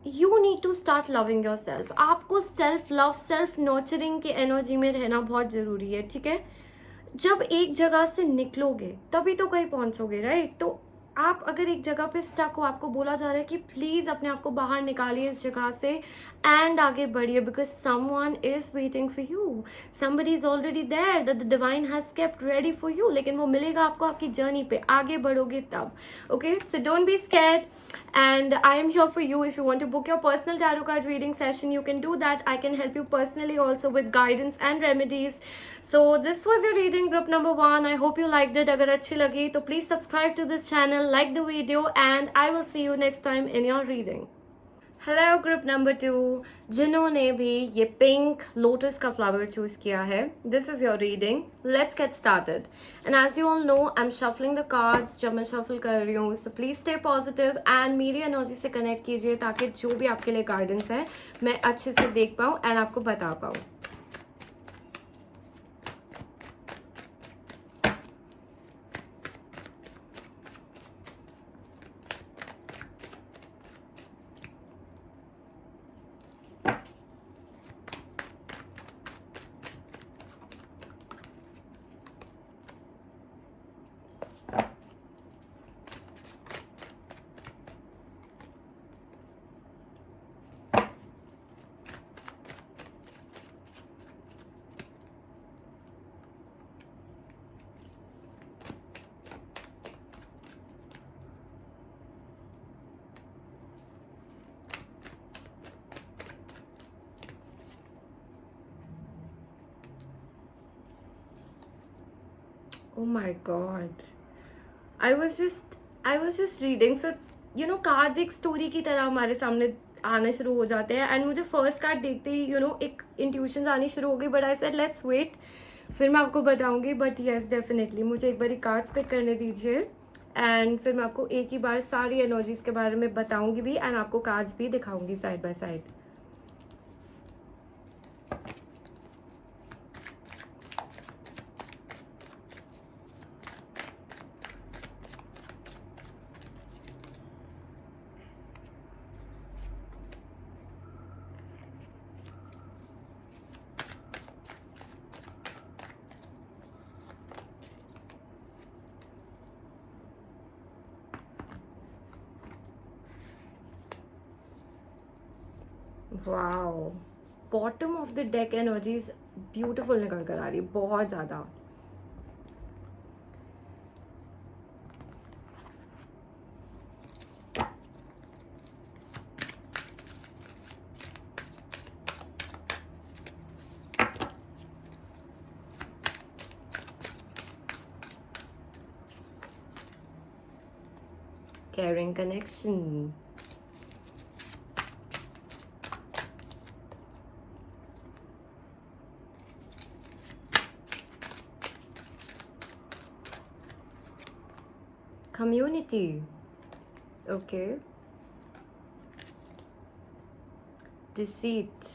you need to start loving yourself. आपको सेल्फ लव, सेल्फ नर्चरिंग के एनर्जी में रहना बहुत ज़रूरी है, ठीक है। जब एक जगह से निकलोगे तभी तो कहीं पहुंचोगे, राइट। तो आप अगर एक जगह पे स्टक हो, आपको बोला जा रहा है कि प्लीज़ अपने आप को बाहर निकालिए इस जगह से एंड आगे बढ़िए, because someone is waiting for you, somebody is already there that the divine has kept ready for you. लेकिन वो मिलेगा आपको आपकी जर्नी पे, आगे बढ़ोगे तब, okay. So don't be scared and I am here for you. If you want to book your personal tarot card reading session, you can do that. I can help you personally also with guidance and remedies. So this was your reading group number 1. I hope you liked it. अगर अच्छी लगी तो please subscribe to this channel, like the video, and I will see you next time in your reading. Hello group number 2, जिन्होंने भी ये pink lotus का flower choose किया है, this is your reading. Let's get started. And as you all know, I am shuffling the cards. जब मैं shuffle कर रही हूँ, so please stay positive and मेरी एनर्जी से कनेक्ट कीजिए, ताकि जो भी आपके लिए गाइडेंस है मैं अच्छे से देख पाऊँ एंड आपको बता पाऊँ. Oh my god. I was just reading. So, cards एक स्टोरी की तरह हमारे सामने आना शुरू हो जाते हैं. एंड मुझे फर्स्ट कार्ड देखते ही एक इंट्यूशंस आनी शुरू हो गई. But I said let's wait, फिर मैं आपको बताऊंगी. बट येस, डेफिनेटली मुझे एक बारी कार्ड्स पिक करने दीजिए एंड फिर मैं आपको एक ही बार सारी एनर्जीज के बारे में बताऊंगी भी एंड आपको कार्ड्स भी दिखाऊंगी side by side. Wow, bottom of the deck energies beautiful निकल कर आ रही है, बहुत ज़्यादा. Caring connection. Community. Okay. Deceit.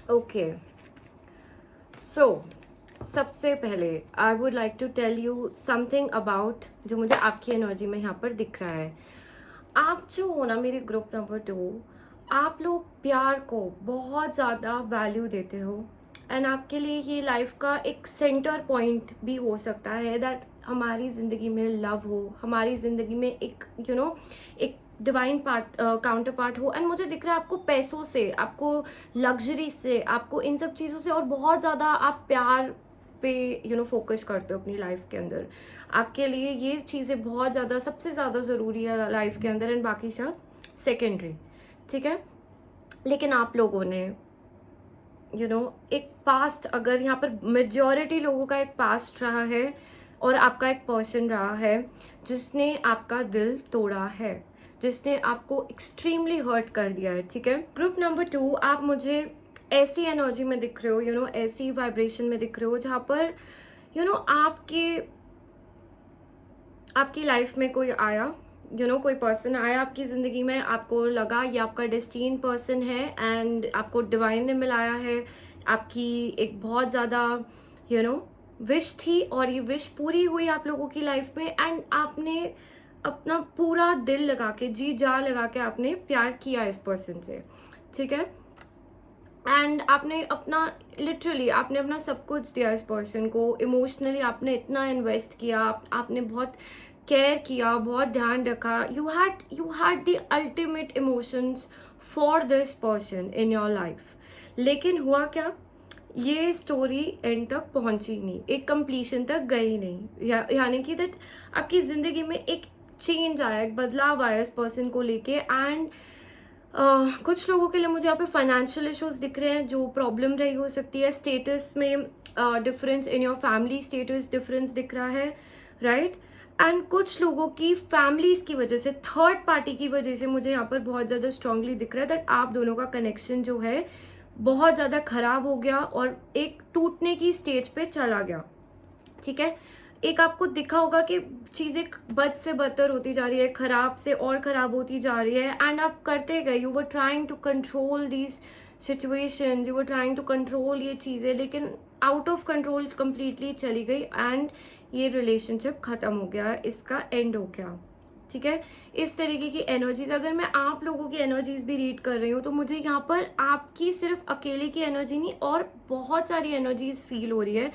Okay, so सबसे पहले I would like to tell you something about जो मुझे आपकी एनर्जी में यहाँ पर दिख रहा है. आप जो हो ना, मेरे ग्रुप नंबर 2, आप लोग प्यार को बहुत ज़्यादा वैल्यू देते हो एंड आपके लिए ये लाइफ का एक सेंटर पॉइंट भी हो सकता है दैट हमारी ज़िंदगी में लव हो, हमारी ज़िंदगी में एक एक डिवाइन पार्ट काउंटर पार्ट हो. एंड मुझे दिख रहा है आपको पैसों से, आपको लग्जरी से, आपको इन सब चीज़ों से और बहुत ज़्यादा आप प्यार पे फोकस करते हो अपनी लाइफ के अंदर. आपके लिए ये चीज़ें बहुत ज़्यादा सबसे ज़्यादा ज़रूरी है लाइफ के अंदर एंड बाकी सब सेकेंडरी. ठीक है, लेकिन आप लोगों ने एक पास्ट, अगर यहाँ पर मेजॉरिटी लोगों का एक पास्ट रहा है और आपका एक पर्सन रहा है जिसने आपका दिल तोड़ा है, जिसने आपको एक्सट्रीमली हर्ट कर दिया है. ठीक है, ग्रुप नंबर 2, आप मुझे ऐसी एनर्जी में दिख रहे हो, ऐसी वाइब्रेशन में दिख रहे हो जहाँ पर आपकी लाइफ में कोई आया, कोई पर्सन आया आपकी ज़िंदगी में, आपको लगा ये आपका डेस्टीन पर्सन है एंड आपको डिवाइन ने मिलाया है. आपकी एक बहुत ज़्यादा विश थी और ये विश पूरी हुई आप लोगों की लाइफ में एंड आपने अपना पूरा दिल लगा के, जी जा लगा के आपने प्यार किया इस पर्सन से, ठीक है, एंड आपने अपना लिटरली आपने अपना सब कुछ दिया इस पर्सन को, इमोशनली आपने इतना इन्वेस्ट किया, आपने बहुत केयर किया, बहुत ध्यान रखा, you had the ultimate emotions for this person in your life. लेकिन हुआ क्या, ये स्टोरी एंड तक पहुंची नहीं, एक कंप्लीशन तक गई नहीं, यानी कि दैट आपकी ज़िंदगी में एक चेंज आया, एक बदलाव आया इस पर्सन को लेके। एंड कुछ लोगों के लिए मुझे यहाँ पे फाइनेंशियल इश्यूज दिख रहे हैं, जो प्रॉब्लम रही हो सकती है, स्टेटस में difference in your family status difference दिख रहा है, राइट। एंड कुछ लोगों की फैमिलीज की वजह से, थर्ड पार्टी की वजह से मुझे यहाँ पर बहुत ज़्यादा स्ट्रांगली दिख रहा है दैट आप दोनों का कनेक्शन जो है बहुत ज़्यादा खराब हो गया और एक टूटने की स्टेज पे चला गया, ठीक है। एक आपको दिखा होगा कि चीज़ें बद से बदतर होती जा रही है, ख़राब से और ख़राब होती जा रही है, एंड आप करते गए, you were trying to control these situations, you were trying to control ये चीज़ें, लेकिन आउट ऑफ कंट्रोल कम्प्लीटली चली गई एंड ये रिलेशनशिप ख़त्म हो गया, इसका एंड हो गया, ठीक है। इस तरीके की एनर्जीज, अगर मैं आप लोगों की एनर्जीज भी रीड कर रही हूँ तो मुझे यहाँ पर आपकी सिर्फ अकेले की एनर्जी नहीं और बहुत सारी एनर्जीज फील हो रही है,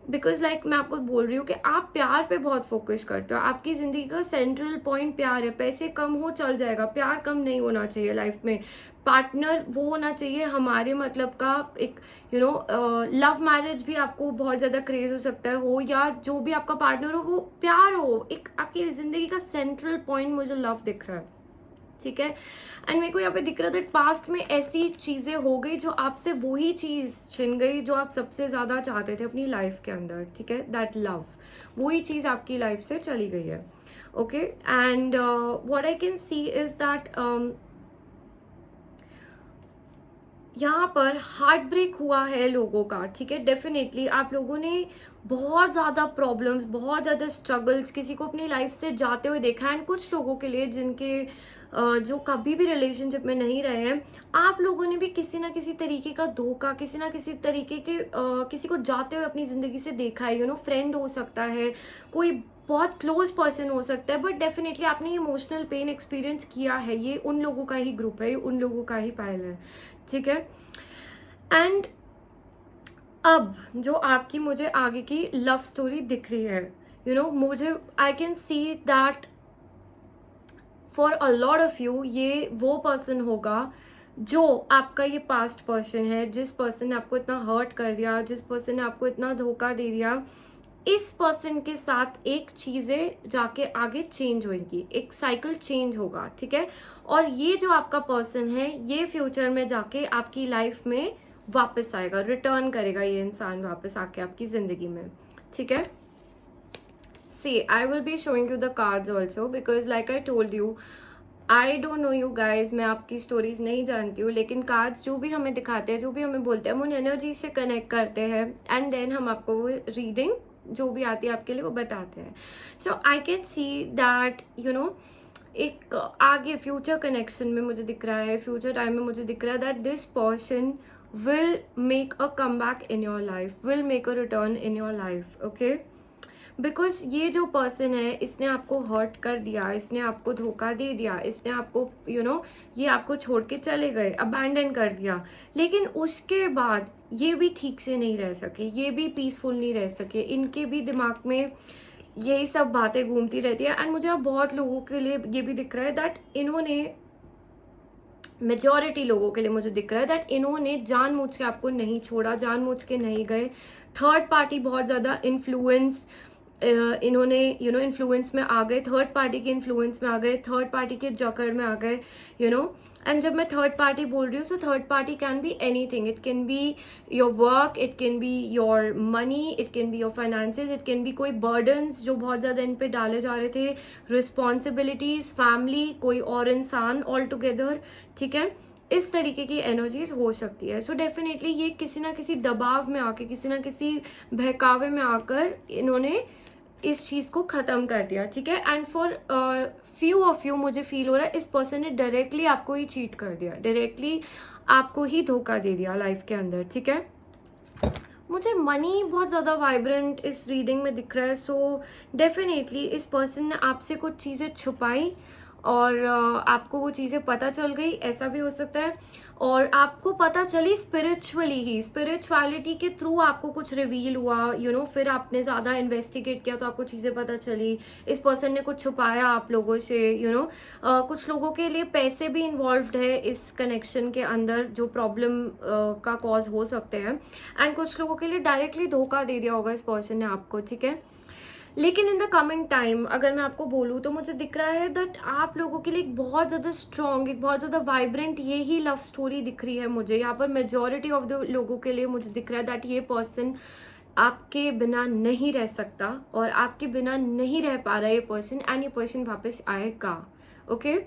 बिकॉज लाइक मैं आपको बोल रही हूँ कि आप प्यार पे बहुत फोकस करते हो, आपकी ज़िंदगी का सेंट्रल पॉइंट प्यार है, पैसे कम हो चल जाएगा, प्यार कम नहीं होना चाहिए लाइफ में, पार्टनर वो होना चाहिए हमारे मतलब का एक लव मैरिज भी आपको बहुत ज़्यादा क्रेज हो सकता है, हो या जो भी आपका पार्टनर हो वो प्यार हो, एक आपकी ज़िंदगी का सेंट्रल पॉइंट मुझे लव दिख रहा है, ठीक है। एंड मेरे को यहाँ पे दिख रहा था पास्ट में ऐसी चीज़ें हो गई जो आपसे वही चीज़ छिन गई जो आप सबसे ज़्यादा चाहते थे अपनी लाइफ के अंदर, ठीक है, दैट लव, वही चीज़ आपकी लाइफ से चली गई है, okay. And what I can see is that यहाँ पर हार्ट ब्रेक हुआ है लोगों का, ठीक है, डेफिनेटली आप लोगों ने बहुत ज़्यादा प्रॉब्लम्स, बहुत ज़्यादा स्ट्रगल्स किसी को अपनी लाइफ से जाते हुए देखा। एंड कुछ लोगों के लिए जिनके जो कभी भी रिलेशनशिप में नहीं रहे हैं, आप लोगों ने भी किसी ना किसी तरीके का धोखा, किसी ना किसी तरीके के किसी को जाते हुए अपनी ज़िंदगी से देखा है, फ्रेंड हो सकता है, कोई बहुत क्लोज पर्सन हो सकता है, बट डेफिनेटली आपने इमोशनल पेन एक्सपीरियंस किया है, ये उन लोगों का ही ग्रुप है, ये उन लोगों का ही पायल है, ठीक है। एंड अब जो आपकी मुझे आगे की लव स्टोरी दिख रही है, मुझे I can see that for a lot of you ये वो पर्सन होगा जो आपका ये पास्ट पर्सन है, जिस पर्सन ने आपको इतना हर्ट कर दिया, जिस पर्सन ने आपको इतना धोखा दे दिया। इस पर्सन के साथ एक चीज़ें जाके आगे चेंज होगी, एक साइकिल चेंज होगा, ठीक है। और ये जो आपका पर्सन है ये फ्यूचर में जाके आपकी लाइफ में वापस आएगा, रिटर्न करेगा ये इंसान वापस आके आपकी ज़िंदगी में, ठीक है। See, I will be showing you the cards also because like I told you, I don't know you guys, मैं आपकी स्टोरीज नहीं जानती हूँ, लेकिन कार्ड्स जो भी हमें दिखाते हैं, जो भी हमें बोलते हैं, हम उन एनर्जी से कनेक्ट करते हैं एंड देन हम आपको वो रीडिंग जो भी आती है आपके लिए वो बताते हैं। सो आई कैन सी दैट एक आगे फ्यूचर कनेक्शन में मुझे दिख रहा है, फ्यूचर टाइम में मुझे दिख रहा है that this person will make a comeback in your life, will make a return in your life, okay? Because ये जो पर्सन है इसने आपको हर्ट कर दिया, इसने आपको धोखा दे दिया, इसने आपको ये आपको छोड़ के चले गए, अबैंडन कर दिया, लेकिन उसके बाद ये भी ठीक से नहीं रह सके, ये भी पीसफुल नहीं रह सके, इनके भी दिमाग में यही सब बातें घूमती रहती है। एंड मुझे अब बहुत लोगों के लिए ये भी दिख रहा है दैट इन्होंने, मेजॉरिटी लोगों के लिए मुझे दिख रहा है दैट इन्होंने जानबूझ के आपको नहीं छोड़ा, जानबूझ के नहीं गए, थर्ड पार्टी बहुत ज़्यादा इन्फ्लुएंस इन्होंने इन्फ्लुएंस में आ गए, थर्ड पार्टी के इन्फ्लुएंस में आ गए, थर्ड पार्टी के जकड़ में आ गए, एंड जब मैं थर्ड पार्टी बोल रही हूँ so third party can be anything, it can be your work, it can be your money, it can be your finances, it can be कोई बर्डन्स जो बहुत ज़्यादा इन पे डाले जा रहे थे, रिस्पॉन्सिबिलिटीज, फैमिली, कोई और इंसान ऑल टुगेदर, ठीक है। इस तरीके की एनर्जीज हो सकती है। सो डेफिनेटली ये किसी ना किसी दबाव में आके, किसी ना किसी बहकावे में आकर इन्होंने इस चीज़ को ख़त्म कर दिया, ठीक है। And for few of you मुझे फील हो रहा है इस पर्सन ने डायरेक्टली आपको ही चीट कर दिया, डायरेक्टली आपको ही धोखा दे दिया लाइफ के अंदर, ठीक है। मुझे मनी बहुत ज़्यादा वाइब्रेंट इस रीडिंग में दिख रहा है। सो डेफिनेटली इस पर्सन ने आपसे कुछ चीज़ें छुपाई और आपको वो चीज़ें पता चल गई, ऐसा भी हो सकता है। और आपको पता चली स्पिरिचुअली ही, स्पिरिचुअलिटी के थ्रू आपको कुछ रिवील हुआ, फिर आपने ज़्यादा इन्वेस्टिगेट किया तो आपको चीज़ें पता चली। इस पर्सन ने कुछ छुपाया आप लोगों से, कुछ लोगों के लिए पैसे भी इन्वॉल्व्ड है इस कनेक्शन के अंदर, जो प्रॉब्लम का कॉज हो सकते हैं। एंड कुछ लोगों के लिए डायरेक्टली धोखा दे दिया होगा इस पर्सन ने आपको, ठीक है। लेकिन इन द कमिंग टाइम अगर मैं आपको बोलूँ तो मुझे दिख रहा है दैट आप लोगों के लिए एक बहुत ज़्यादा स्ट्रॉन्ग, एक बहुत ज़्यादा वाइब्रेंट ये ही लव स्टोरी दिख रही है मुझे यहाँ पर। मेजॉरिटी ऑफ द लोगों के लिए मुझे दिख रहा है दैट ये पर्सन आपके बिना नहीं रह सकता और आपके बिना नहीं रह पा रहा है ये पर्सन, एंड ये पर्सन वापस आएगा। ओके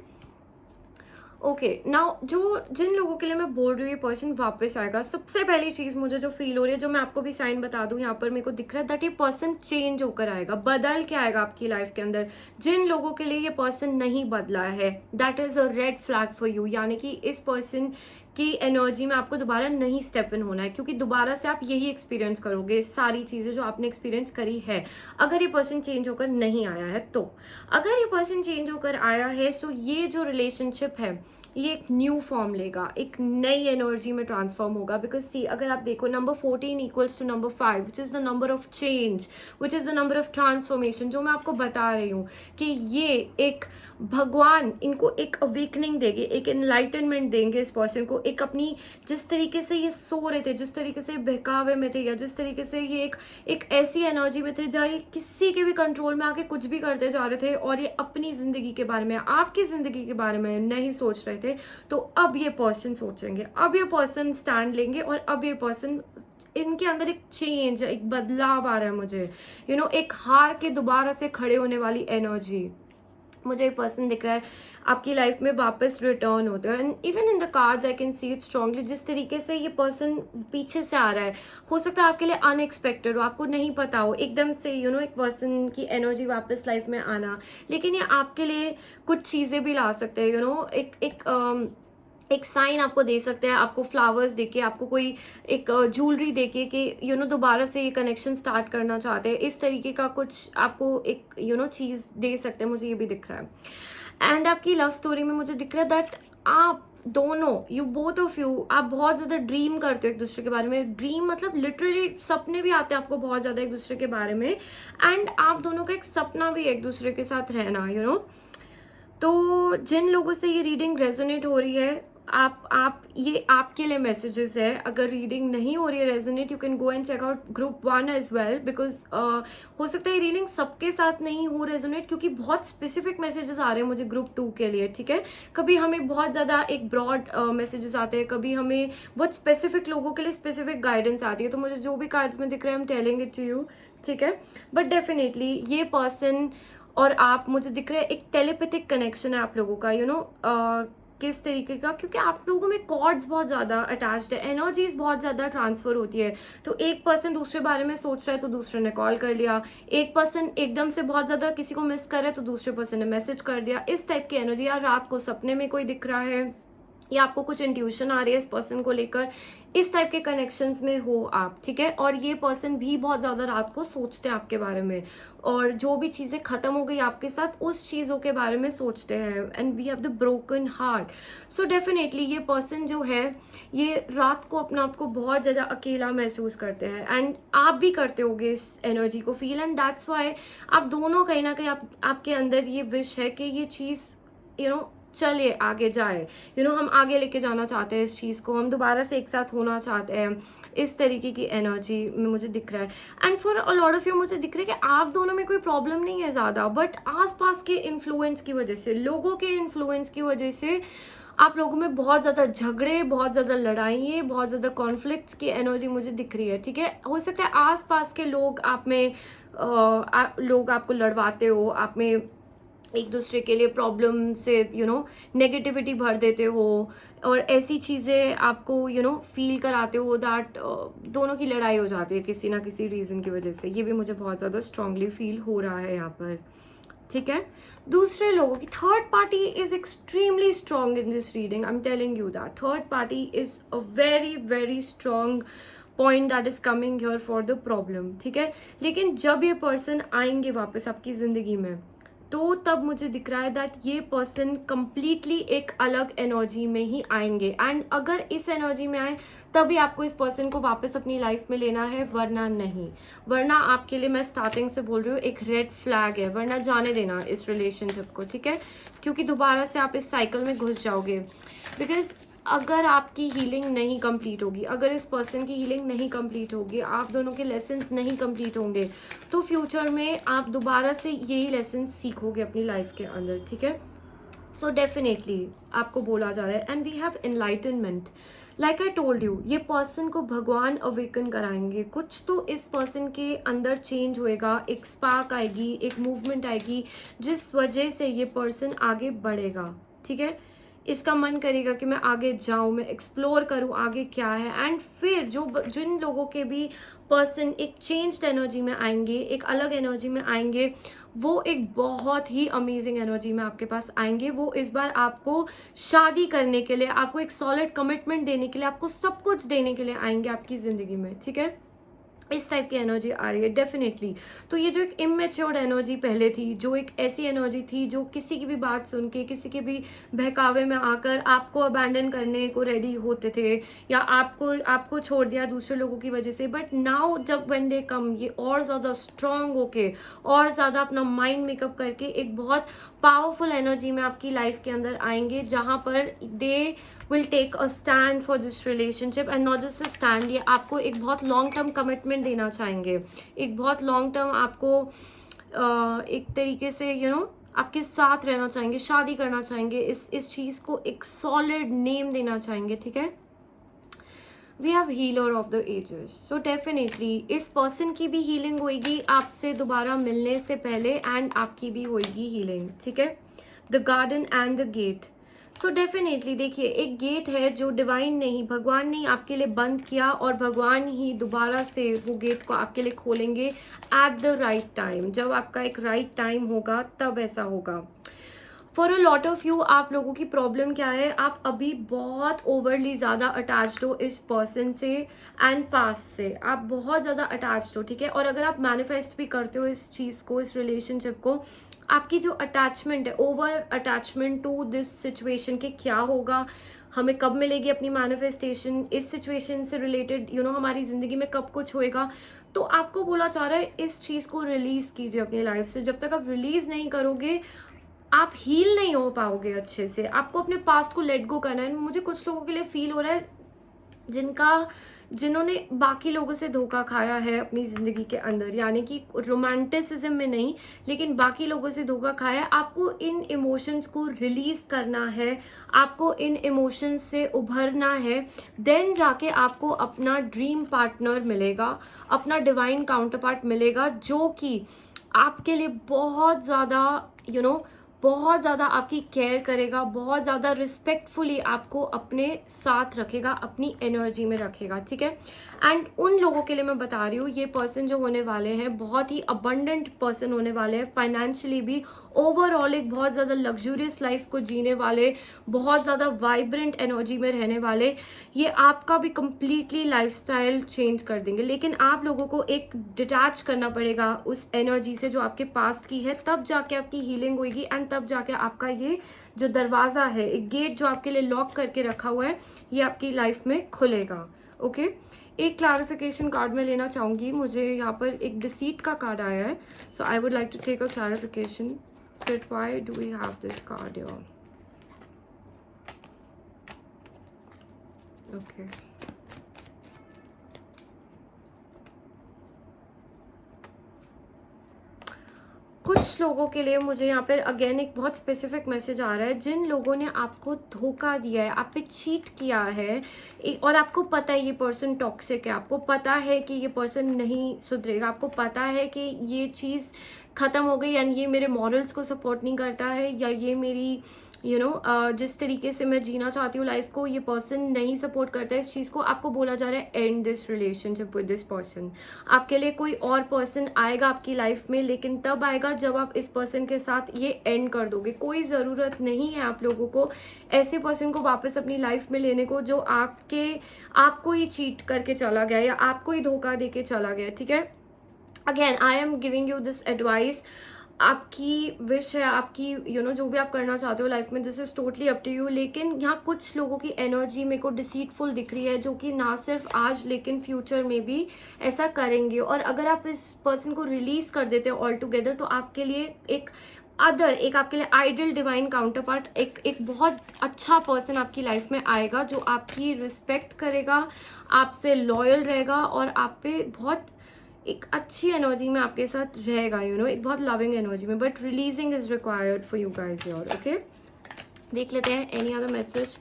ओके नाउ जिन लोगों के लिए मैं बोल रही हूँ ये पर्सन वापस आएगा, सबसे पहली चीज़ मुझे जो फील हो रही है, जो मैं आपको भी साइन बता दूँ यहाँ पर, मेरे को दिख रहा है दैट ये पर्सन चेंज होकर आएगा, बदल के आएगा आपकी लाइफ के अंदर। जिन लोगों के लिए ये पर्सन नहीं बदला है, that is a red flag for you, यानी कि इस पर्सन की एनर्जी में आपको दोबारा नहीं स्टेप इन होना है, क्योंकि दोबारा से आप यही एक्सपीरियंस करोगे, सारी चीज़ें जो आपने एक्सपीरियंस करी है। अगर ये पर्सन चेंज होकर नहीं आया है तो, अगर ये पर्सन चेंज होकर आया है सो ये जो रिलेशनशिप है ये एक न्यू फॉर्म लेगा, एक नई एनर्जी में ट्रांसफॉर्म होगा। बिकॉज सी अगर आप देखो number 14 equals to number 5 which is the number of change, which is the number of transformation. जो मैं आपको बता रही हूँ कि ये एक भगवान इनको एक अवेकनिंग देंगे, एक एनलाइटनमेंट देंगे इस पर्सन को। एक अपनी जिस तरीके से ये सो रहे थे, जिस तरीके से बहकावे में थे, या जिस तरीके से ये एक ऐसी एनर्जी में थे जहाँ ये किसी के भी कंट्रोल में आके कुछ भी करते जा रहे थे और ये अपनी ज़िंदगी के बारे में, आपकी ज़िंदगी के बारे में नहीं सोच रहे थे, तो अब ये पर्सन सोचेंगे, अब ये पर्सन स्टैंड लेंगे और अब ये पर्सन, इनके अंदर एक चेंज, एक बदलाव आ रहा है मुझे, एक हार के दोबारा से खड़े होने वाली एनर्जी मुझे एक पर्सन दिख रहा है आपकी लाइफ में वापस रिटर्न होते हैं। And even in the cards I can see it strongly, जिस तरीके से ये पर्सन पीछे से आ रहा है, हो सकता है आपके लिए अनएक्सपेक्टेड हो, आपको नहीं पता हो एकदम से एक पर्सन की एनर्जी वापस लाइफ में आना। लेकिन ये आपके लिए कुछ चीज़ें भी ला सकते हैं, एक साइन आपको दे सकते हैं, आपको फ्लावर्स देके, आपको कोई एक ज्वेलरी देके कि दोबारा से ये कनेक्शन स्टार्ट करना चाहते हैं, इस तरीके का कुछ आपको एक चीज़ दे सकते हैं, मुझे ये भी दिख रहा है। एंड आपकी लव स्टोरी में मुझे दिख रहा है दैट आप दोनों, यू बोथ ऑफ यू, आप बहुत ज़्यादा ड्रीम करते हो एक दूसरे के बारे में। ड्रीम मतलब लिटरली सपने भी आते हैं आपको बहुत ज़्यादा एक दूसरे के बारे में, एंड आप दोनों का एक सपना भी एक दूसरे के साथ रहना, तो जिन लोगों से ये रीडिंग रेजोनेट हो रही है, आप ये आपके लिए मैसेजेस है। अगर रीडिंग नहीं हो रही है resonate, you can go and check out group 1 as well, because हो सकता है रीडिंग सबके साथ नहीं हो रेजोनेट, क्योंकि बहुत स्पेसिफिक मैसेजेस आ रहे हैं मुझे ग्रुप 2 के लिए, ठीक है। कभी हमें बहुत ज़्यादा एक ब्रॉड मैसेजेस आते हैं, कभी हमें बहुत स्पेसिफिक लोगों के लिए स्पेसिफिक गाइडेंस आती है। तो मुझे जो भी कार्ड्स में दिख रहे हैं, I am telling it to you, ठीक है। बट डेफिनेटली ये पर्सन और आप, मुझे दिख रहा है एक टेलीपैथिक कनेक्शन है आप लोगों का, किस तरीके का, क्योंकि आप लोगों में कॉर्ड्स बहुत ज़्यादा अटैच्ड है, एनर्जीज बहुत ज़्यादा ट्रांसफर होती है। तो एक पर्सन दूसरे बारे में सोच रहा है तो दूसरे ने कॉल कर लिया, एक पर्सन एकदम से बहुत ज़्यादा किसी को मिस कर रहा है तो दूसरे पर्सन ने मैसेज कर दिया, इस टाइप की एनर्जी। या रात को सपने में कोई दिख रहा है, या आपको कुछ इंट्यूशन आ रही है इस पर्सन को लेकर, इस टाइप के कनेक्शंस में हो आप, ठीक है। और ये पर्सन भी बहुत ज़्यादा रात को सोचते हैं आपके बारे में, और जो भी चीज़ें ख़त्म हो गई आपके साथ उस चीज़ों के बारे में सोचते हैं। And we have the broken heart. So definitely ये पर्सन जो है ये रात को अपना आप को बहुत ज़्यादा अकेला महसूस करते हैं, एंड आप भी करते होगे इस एनर्जी को फील, एंड दैट्स वाई आप दोनों कहीं ना कहीं आपके अंदर ये विश है कि ये चीज़ चले आगे जाए, हम आगे लेके जाना चाहते हैं इस चीज़ को, हम दोबारा से एक साथ होना चाहते हैं, इस तरीके की एनर्जी में मुझे दिख रहा है। And for a lot of you मुझे दिख रहा है कि आप दोनों में कोई प्रॉब्लम नहीं है ज़्यादा, बट आसपास के इन्फ्लुएंस की वजह से, लोगों के इन्फ्लुएंस की वजह से आप लोगों में बहुत ज़्यादा झगड़े, बहुत ज़्यादा लड़ाइयाँ, बहुत ज़्यादा कॉन्फ्लिक्ट्स की एनर्जी मुझे दिख रही है, ठीक है। हो सकता है आसपास के लोग आप में लोग आपको लड़वाते हो, आप में एक दूसरे के लिए प्रॉब्लम से नेगेटिविटी भर देते हो, और ऐसी चीज़ें आपको फील कराते हो दैट दोनों की लड़ाई हो जाती है किसी ना किसी रीज़न की वजह से। ये भी मुझे बहुत ज़्यादा स्ट्रांगली फील हो रहा है यहाँ पर, ठीक है। दूसरे लोगों की third party is extremely strong in this reading, I am telling you that third party is a very very strong point that is coming here for the problem, ठीक है। लेकिन जब ये पर्सन आएंगे वापस आपकी ज़िंदगी में, तो तब मुझे दिख रहा है दैट ये पर्सन कंप्लीटली एक अलग एनर्जी में ही आएंगे, एंड अगर इस एनर्जी में आए तभी आपको इस पर्सन को वापस अपनी लाइफ में लेना है, वरना नहीं। वरना आपके लिए, मैं स्टार्टिंग से बोल रही हूँ, एक रेड फ्लैग है, वरना जाने देना इस रिलेशनशिप को, ठीक है। क्योंकि दोबारा से आप इस साइकिल में घुस जाओगे। बिकॉज अगर आपकी हीलिंग नहीं कंप्लीट होगी, अगर इस पर्सन की हीलिंग नहीं कंप्लीट होगी, आप दोनों के लेसन्स नहीं कंप्लीट होंगे, तो फ्यूचर में आप दोबारा से यही लेसन सीखोगे अपनी लाइफ के अंदर, ठीक है। सो डेफिनेटली आपको बोला जा रहा है, and we have enlightenment. Like I told you, ये पर्सन को भगवान अवेकन कराएंगे। कुछ तो इस पर्सन के अंदर चेंज होएगा, एक स्पार्क आएगी, एक मूवमेंट आएगी, जिस वजह से ये पर्सन आगे बढ़ेगा, ठीक है। इसका मन करेगा कि मैं आगे जाऊं, मैं एक्सप्लोर करूं आगे क्या है। एंड फिर जिन लोगों के भी पर्सन एक चेंज्ड एनर्जी में आएंगे, एक अलग एनर्जी में आएंगे, वो एक बहुत ही अमेजिंग एनर्जी में आपके पास आएंगे। वो इस बार आपको शादी करने के लिए, आपको एक सॉलिड कमिटमेंट देने के लिए, आपको सब कुछ देने के लिए आएंगे आपकी ज़िंदगी में, ठीक है। इस टाइप की एनर्जी आ रही है डेफिनेटली। तो ये जो एक इमेच्योर्ड एनर्जी पहले थी, जो एक ऐसी एनर्जी थी जो किसी की भी बात सुन के, किसी के भी बहकावे में आकर आपको अबैंडन करने को रेडी होते थे, या आपको छोड़ दिया दूसरे लोगों की वजह से, बट नाउ जब व्हेन दे कम, ये और ज़्यादा स्ट्रांग होके, और ज़्यादा अपना माइंड मेकअप करके एक बहुत पावरफुल एनर्जी में आपकी लाइफ के अंदर आएंगे, जहाँ पर they will take a stand for this relationship. And not just a stand, ये आपको एक बहुत लॉन्ग टर्म कमिटमेंट देना चाहेंगे, एक बहुत लॉन्ग टर्म आपको एक तरीके से आपके साथ रहना चाहेंगे, शादी करना चाहेंगे, इस चीज़ को एक सॉलिड नेम देना चाहेंगे, ठीक है। We have healer of the ages. So definitely इस पर्सन की भी हीलिंग होगी आपसे दोबारा मिलने से पहले, एंड आपकी भी होगी हीलिंग, ठीक है। The garden and the gate. So definitely देखिए, एक गेट है जो डिवाइन ने ही, भगवान ने ही आपके लिए बंद किया, और भगवान ही दोबारा से वो गेट को आपके लिए खोलेंगे एट द राइट टाइम। जब आपका एक राइट टाइम होगा तब ऐसा होगा। For a lot of you, आप लोगों की प्रॉब्लम क्या है, आप अभी बहुत ओवरली ज़्यादा अटैच्ड हो इस पर्सन से एंड पास से, आप बहुत ज़्यादा अटैच्ड हो, ठीक है। और अगर आप मैनिफेस्ट भी करते हो इस चीज़ को, इस रिलेशनशिप को, आपकी जो अटैचमेंट है, over attachment to this situation, के क्या होगा, हमें कब मिलेगी अपनी मैनिफेस्टेशन, इस सिचुएशन से रिलेटेड हमारी ज़िंदगी में कब कुछ होएगा, तो आपको बोला जा रहा है इस चीज़ को रिलीज़ कीजिए अपनी लाइफ से। जब तक आप रिलीज़ नहीं करोगे, आप हील नहीं हो पाओगे अच्छे से। आपको अपने पास्ट को लेट गो करना है। मुझे कुछ लोगों के लिए फील हो रहा है जिन्होंने बाकी लोगों से धोखा खाया है अपनी ज़िंदगी के अंदर, यानी कि रोमांटिसिज्म में नहीं, लेकिन बाकी लोगों से धोखा खाया है। आपको इन इमोशंस को रिलीज़ करना है, आपको इन इमोशंस से उभरना है, देन जाके आपको अपना ड्रीम पार्टनर मिलेगा, अपना डिवाइन काउंटर पार्ट मिलेगा, जो कि आपके लिए बहुत ज़्यादा बहुत ज़्यादा आपकी केयर करेगा, बहुत ज़्यादा रिस्पेक्टफुली आपको अपने साथ रखेगा, अपनी एनर्जी में रखेगा, ठीक है। एंड उन लोगों के लिए मैं बता रही हूँ, ये पर्सन जो होने वाले हैं बहुत ही अबंडेंट पर्सन होने वाले हैं, फाइनेंशियली भी, ओवरऑल एक बहुत ज़्यादा लग्जूरियस लाइफ को जीने वाले, बहुत ज़्यादा वाइब्रेंट एनर्जी में रहने वाले। ये आपका भी कंप्लीटली लाइफस्टाइल चेंज कर देंगे, लेकिन आप लोगों को एक डिटैच करना पड़ेगा उस एनर्जी से जो आपके पास्ट की है, तब जाके आपकी हीलिंग होगी, एंड तब जाके आपका ये जो दरवाज़ा है, एक गेट जो आपके लिए लॉक करके रखा हुआ है, ये आपकी लाइफ में खुलेगा, ओके। एक क्लैरिफिकेशन कार्ड में लेना चाहूँगी, मुझे यहाँ पर एक डिसीट का कार्ड आया है, so I would like to take a clarification. Spirit, why do we have this card here? Okay. कुछ लोगों के लिए मुझे यहाँ पर अगेन एक बहुत स्पेसिफिक मैसेज आ रहा है, जिन लोगों ने आपको धोखा दिया है, आप पे चीट किया है, और आपको पता है ये पर्सन टॉक्सिक है, आपको पता है कि ये पर्सन नहीं सुधरेगा, आपको पता है कि ये चीज़ ख़त्म हो गई, यानी ये मेरे मॉरल्स को सपोर्ट नहीं करता है, या ये मेरी जिस तरीके से मैं जीना चाहती हूँ लाइफ को, ये पर्सन नहीं सपोर्ट करता है इस चीज़ को। आपको बोला जा रहा है and this relationship with this person. आपके लिए कोई और पर्सन आएगा आपकी लाइफ में, लेकिन तब आएगा जब आप इस पर्सन के साथ ये एंड कर दोगे। कोई ज़रूरत नहीं है आप लोगों को ऐसे पर्सन को वापस अपनी लाइफ में लेने को जो आपको ही चीट करके चला गया या आपको ही धोखा दे के चला गया, ठीक है। Again I am giving you this advice. आपकी विश है, आपकी जो भी आप करना चाहते हो लाइफ में, this is totally up to you. लेकिन यहाँ कुछ लोगों की एनर्जी मेरे को डिसीटफुल दिख रही है, जो कि ना सिर्फ आज लेकिन फ्यूचर में भी ऐसा करेंगे। और अगर आप इस पर्सन को रिलीज कर देते हो ऑल टुगेदर, तो आपके लिए एक आपके लिए आइडियल डिवाइन काउंटर पार्ट, एक बहुत अच्छा पर्सन आपकी लाइफ में आएगा, जो आपकी रिस्पेक्ट करेगा, आपसे लॉयल रहेगा और आप पे बहुत एक अच्छी एनर्जी में आपके साथ रहेगा, एक बहुत लविंग एनर्जी में। But releasing is required for you guys your, okay. देख लेते हैं any other message,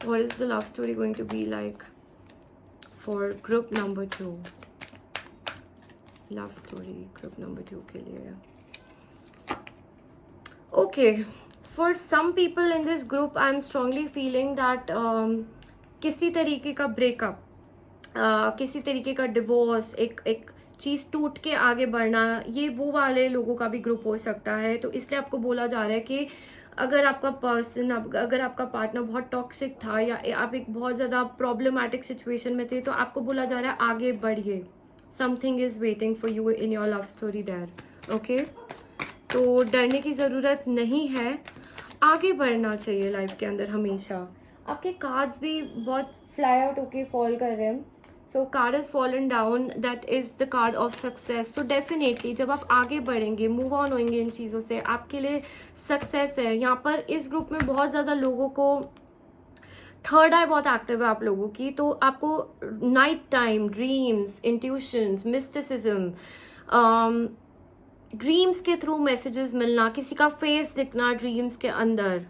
what is the love story going to be like for group number 2। Love story group number 2 के लिए, okay. For some people in this group I am strongly feeling that किसी तरीके का breakup, किसी तरीके का divorce, एक चीज़ टूट के आगे बढ़ना, ये वो वाले लोगों का भी ग्रुप हो सकता है। तो इसलिए आपको बोला जा रहा है कि अगर आपका पार्टनर बहुत टॉक्सिक था या आप एक बहुत ज़्यादा प्रॉब्लमैटिक सिचुएशन में थे, तो आपको बोला जा रहा है आगे बढ़िए। Something is waiting for you in your love story there, okay. तो डरने की ज़रूरत नहीं है, आगे बढ़ना चाहिए लाइफ के अंदर हमेशा। आपके कार्ड्स भी बहुत फ्लाई आउट होके फॉल कर रहे हैं। So card is fallen down, that is the card of success. So definitely जब आप आगे बढ़ेंगे, मूव ऑन होंगे इन चीज़ों से, आपके लिए सक्सेस है। यहाँ पर इस ग्रुप में बहुत ज़्यादा लोगों को थर्ड आई बहुत एक्टिव है आप लोगों की। तो आपको night time dreams, intuitions, mysticism, dreams के थ्रू मैसेजेस मिलना, किसी का फेस दिखना ड्रीम्स के अंदर,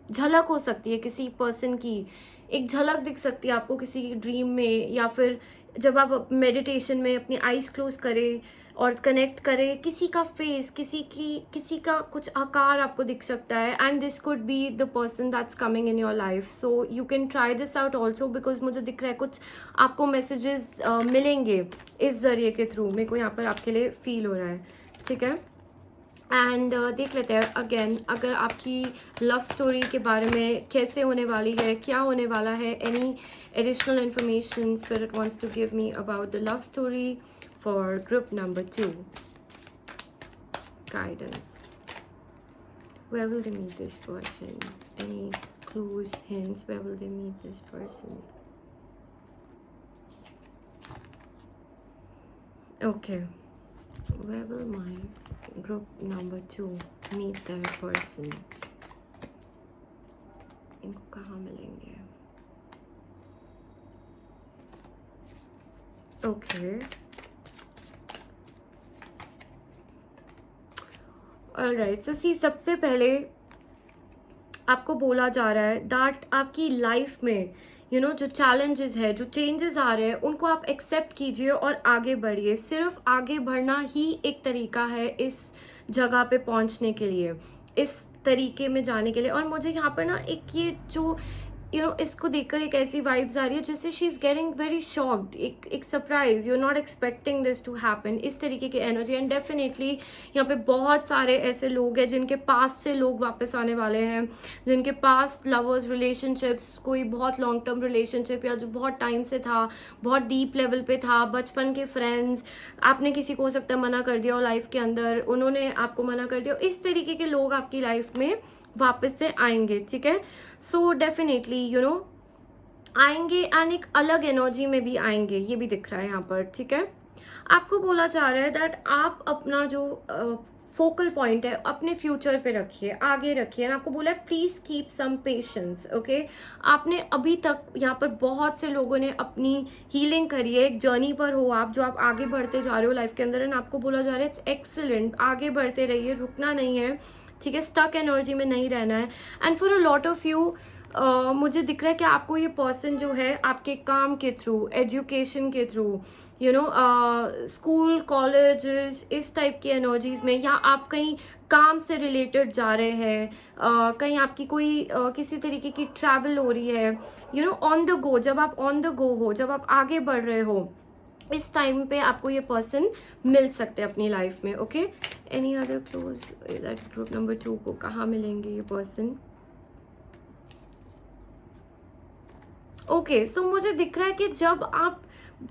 झलक हो सकती है किसी पर्सन की, एक झलक दिख सकती है आपको किसी की ड्रीम में, या फिर जब आप मेडिटेशन में अपनी आईज क्लोज करें और कनेक्ट करें, किसी का फेस, किसी का कुछ आकार आपको दिख सकता है। And this could be the person that's coming in your life. So you can try this out also, because मुझे दिख रहा है कुछ आपको मैसेजेस मिलेंगे इस जरिए के थ्रू, मेरे को यहाँ पर आपके लिए फील हो रहा है, ठीक है। एंड देख लेते हैं अगेन, अगर आपकी लव स्टोरी के बारे में कैसे होने वाली है, क्या होने वाला है, any additional information spirit wants to give me about the love story for group number 2. Guidance. Where will they meet this person? Any clues, hints? Where will they meet this person? Okay. Where will my group number 2 meet their person? इनको कहाँ मिलेंगे? Okay. Alright. So see, सबसे पहले आपको बोला जा रहा है दैट आपकी लाइफ में जो चैलेंजेस है, जो चेंजेस आ रहे हैं, उनको आप एक्सेप्ट कीजिए और आगे बढ़िए। सिर्फ आगे बढ़ना ही एक तरीका है इस जगह पे पहुंचने के लिए, इस तरीके में जाने के लिए। और मुझे यहाँ पर ना एक ये जो इसको देखकर एक ऐसी वाइब्स आ रही है जैसे she is getting very shocked, एक surprise, you are not expecting this to happen, इस तरीके की एनर्जी। एंड डेफिनेटली यहाँ पे बहुत सारे ऐसे लोग हैं जिनके पास से लोग वापस आने वाले हैं, जिनके पास लवर्स रिलेशनशिप्स, कोई बहुत लॉन्ग टर्म रिलेशनशिप या जो बहुत टाइम से था, बहुत डीप लेवल पे था, बचपन के फ्रेंड्स, आपने किसी को हो सकता है मना कर दिया हो लाइफ के अंदर, उन्होंने आपको मना कर दिया, इस तरीके के लोग आपकी लाइफ में वापस से आएंगे, ठीक है। सो डेफिनेटली आएंगे एंड एक अलग एनर्जी में भी आएंगे, ये भी दिख रहा है यहाँ पर, ठीक है। आपको बोला जा रहा है दैट आप अपना जो फोकल पॉइंट है अपने फ्यूचर पे रखिए, आगे रखिए। आपको बोला है please keep some patience, okay. आपने अभी तक यहाँ पर बहुत से लोगों ने अपनी हीलिंग करी है, एक जर्नी पर हो आप, जो आप आगे बढ़ते जा रहे हो लाइफ के अंदर। एंड आपको बोला जा रहा है इट्स एक्सीलेंट, आगे बढ़ते रहिए, रुकना नहीं है, ठीक है, स्टक एनर्जी में नहीं रहना है। And for a lot of you मुझे दिख रहा है कि आपको ये पर्सन जो है आपके काम के थ्रू, एजुकेशन के through, you know school colleges इस टाइप की एनर्जीज में, या आप कहीं काम से रिलेटेड जा रहे हैं, कहीं आपकी कोई किसी तरीके की ट्रैवल हो रही है, you know on the go, जब आप ऑन द गो हो, जब आप आगे बढ़ रहे हो, इस टाइम पे आपको ये पर्सन मिल सकते हैं अपनी लाइफ में. Okay, any other close that group number 2 को कहाँ मिलेंगे ये पर्सन? ओके, सो मुझे दिख रहा है कि जब आप,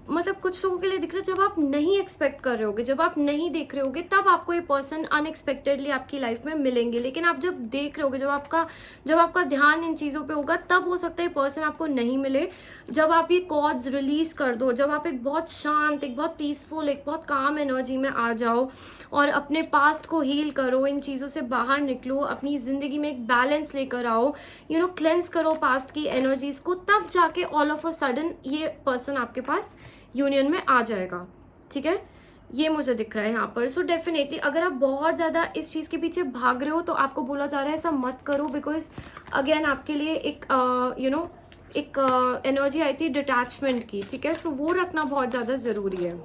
मतलब कुछ लोगों के लिए दिख रहा है जब आप नहीं एक्सपेक्ट कर रहे होगे, जब आप नहीं देख रहे होगे, तब आपको ये पर्सन अनएक्सपेक्टेडली आपकी लाइफ में मिलेंगे. लेकिन आप जब देख रहे होगे, जब आपका ध्यान इन चीज़ों पे होगा, तब हो सकता है ये पर्सन आपको नहीं मिले. जब आप ये कॉर्ड्स रिलीज कर दो, जब आप एक बहुत शांत, एक बहुत पीसफुल, एक बहुत काम एनर्जी में आ जाओ और अपने पास्ट को हील करो, इन चीज़ों से बाहर निकलो, अपनी ज़िंदगी में एक बैलेंस लेकर आओ, यू नो क्लेंस करो पास्ट की एनर्जीज को, तब जाके ऑल ऑफ अ सडन ये पर्सन आपके पास यूनियन में आ जाएगा. ठीक है, ये मुझे दिख रहा है यहाँ पर. सो डेफिनेटली अगर आप बहुत ज़्यादा इस चीज़ के पीछे भाग रहे हो तो आपको बोला जा रहा है ऐसा मत करो, बिकॉज अगेन आपके लिए एक एक एनर्जी आई थी डिटैचमेंट की. ठीक है, सो वो रखना बहुत ज़्यादा ज़रूरी है.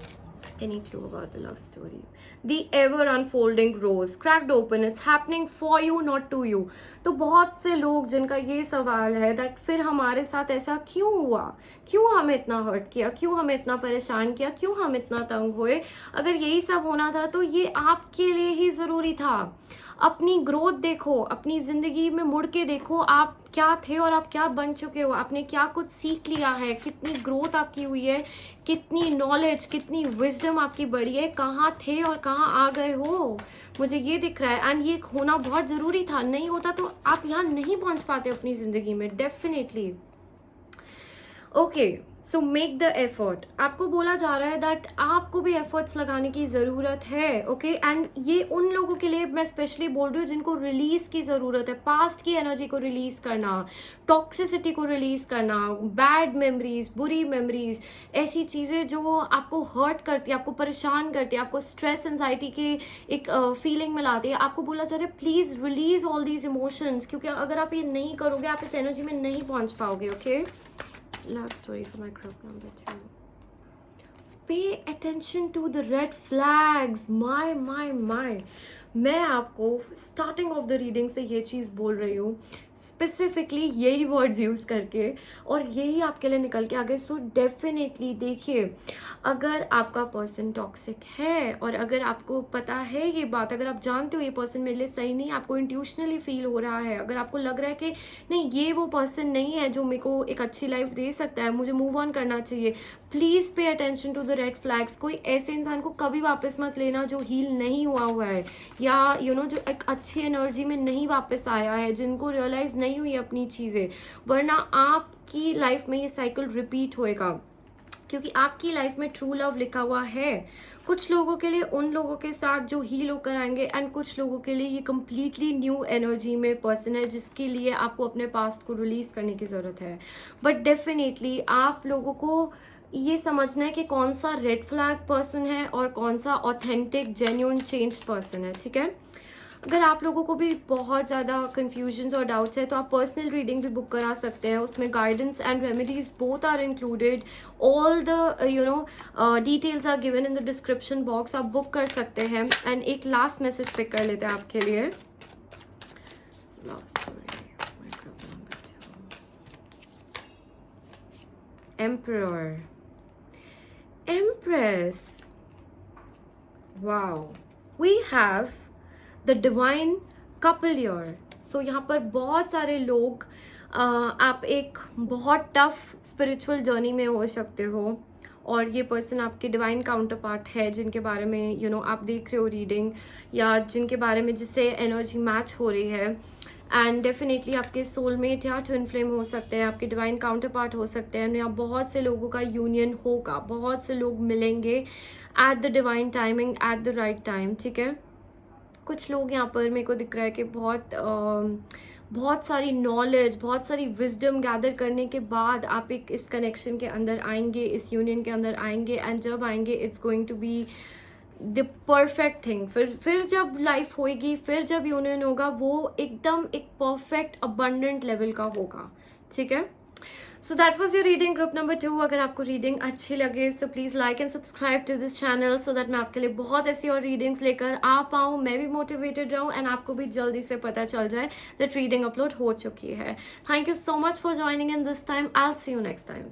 Any clue about the love story? The ever unfolding rose cracked open. It's happening for you, not to you. तो बहुत से लोग जिनका ये सवाल है दैट फिर हमारे साथ ऐसा क्यों हुआ, क्यों हमें इतना हर्ट किया, क्यों हमें इतना परेशान किया, क्यों हम इतना तंग हुए. अगर यही सब होना था तो ये आपके लिए ही ज़रूरी था. अपनी ग्रोथ देखो, अपनी ज़िंदगी में मुड़ के देखो, आप क्या थे और आप क्या बन चुके हो, आपने क्या कुछ सीख लिया है, कितनी ग्रोथ आपकी हुई है, कितनी नॉलेज, कितनी विजडम आपकी बढ़ी है, कहाँ थे और कहाँ आ गए हो. मुझे ये दिख रहा है एंड ये होना बहुत ज़रूरी था. नहीं होता तो आप यहाँ नहीं पहुँच पाते अपनी ज़िंदगी में definitely. Okay, so make the effort. आपको बोला जा रहा है दैट आपको भी एफर्ट्स लगाने की ज़रूरत है. ओके, एंड ये उन लोगों के लिए मैं स्पेशली बोल रही हूँ जिनको रिलीज़ की ज़रूरत है. पास्ट की एनर्जी को रिलीज़ करना, टॉक्सिसिटी को रिलीज़ करना, बैड मेमोरीज, बुरी मेमोरीज, ऐसी चीज़ें जो आपको हर्ट करती है, आपको परेशान करती है, आपको स्ट्रेस एंजाइटी की एक फीलिंग में लाती है. आपको बोला जा रहा है please release all these emotions, क्योंकि अगर आप ये नहीं करोगे आप इस एनर्जी में नहीं पहुँच पाओगे. Okay, love story for my group number 2. Pay attention to the red flags. My मैं आपको स्टार्टिंग ऑफ द रीडिंग से ये चीज़ बोल रही हूँ, स्पेसिफिकली यही वर्ड्स यूज़ करके, और यही आपके लिए निकल के आ गए. सो डेफिनेटली देखिए, अगर आपका पर्सन टॉक्सिक है और अगर आपको पता है ये बात, अगर आप जानते हो ये पर्सन मेरे लिए सही नहीं, आपको इंट्यूशनली फील हो रहा है, अगर आपको लग रहा है कि नहीं ये वो पर्सन नहीं है जो मेरे को एक अच्छी लाइफ दे सकता है, मुझे मूव ऑन करना चाहिए, please pay attention to the red flags. कोई ऐसे इंसान को कभी वापस मत लेना जो हील नहीं हुआ है, या जो एक अच्छी एनर्जी में नहीं वापस आया है, जिनको रियलाइज़ नहीं हुई अपनी चीज़ें, वरना आपकी लाइफ में ये साइकिल रिपीट होएगा. क्योंकि आपकी लाइफ में ट्रू लव लिखा हुआ है. कुछ लोगों के लिए उन लोगों के साथ जो हील होकर आएंगे, एंड कुछ लोगों के लिए ये कम्प्लीटली न्यू एनर्जी में पर्सन है जिसके लिए आपको अपने पास्ट को रिलीज़ करने की ज़रूरत है. बट डेफिनेटली आप लोगों को ये समझना है कि कौन सा रेड फ्लैग पर्सन है और कौन सा ऑथेंटिक जेन्युइन चेंज पर्सन है. ठीक है, अगर आप लोगों को भी बहुत ज़्यादा कन्फ्यूजन्स और डाउट्स है तो आप पर्सनल रीडिंग भी बुक करा सकते हैं. उसमें guidance and remedies both are included. All the details are given in the description box. आप बुक कर सकते हैं. एंड एक लास्ट मैसेज पिक कर लेते हैं आपके लिए. Emperor, empress, wow, we have the divine couple year. So यहाँ पर बहुत सारे लोग, आप एक बहुत टफ स्पिरिचुअल जर्नी में हो सकते हो और ये पर्सन आपके डिवाइन काउंटर पार्ट है जिनके बारे में आप देख रहे हो रीडिंग, या जिनके बारे में जिससे एनर्जी मैच हो रही है. एंड डेफिनेटली आपके सोलमेट या ट्विन फ्लेम हो सकते हैं, आपके डिवाइन काउंटर पार्ट हो सकते हैं, या बहुत से लोगों का यूनियन होगा, बहुत से लोग मिलेंगे at the divine timing, at the right time. ठीक है, कुछ लोग यहाँ पर मेरे को दिख रहा है कि बहुत सारी नॉलेज, बहुत सारी विजडम गैदर करने के बाद आप एक इस कनेक्शन के अंदर आएंगे, इस यूनियन के अंदर आएंगे. एंड जब आएंगे it's going to be the perfect thing. फिर जब लाइफ होएगी, फिर जब यूनियन होगा, वो एकदम एक परफेक्ट अबंडेंट लेवल का होगा. ठीक है। So that was your reading group number 2। अगर आपको रीडिंग अच्छी लगे so please like and subscribe to this channel so that मैं आपके लिए बहुत ऐसी और रीडिंग्स लेकर आ पाऊँ, मैं भी मोटिवेटेड रहूँ एंड आपको भी जल्दी से पता चल जाए दैट रीडिंग अपलोड हो चुकी है। Thank you so much for joining in this time. I will see you next time.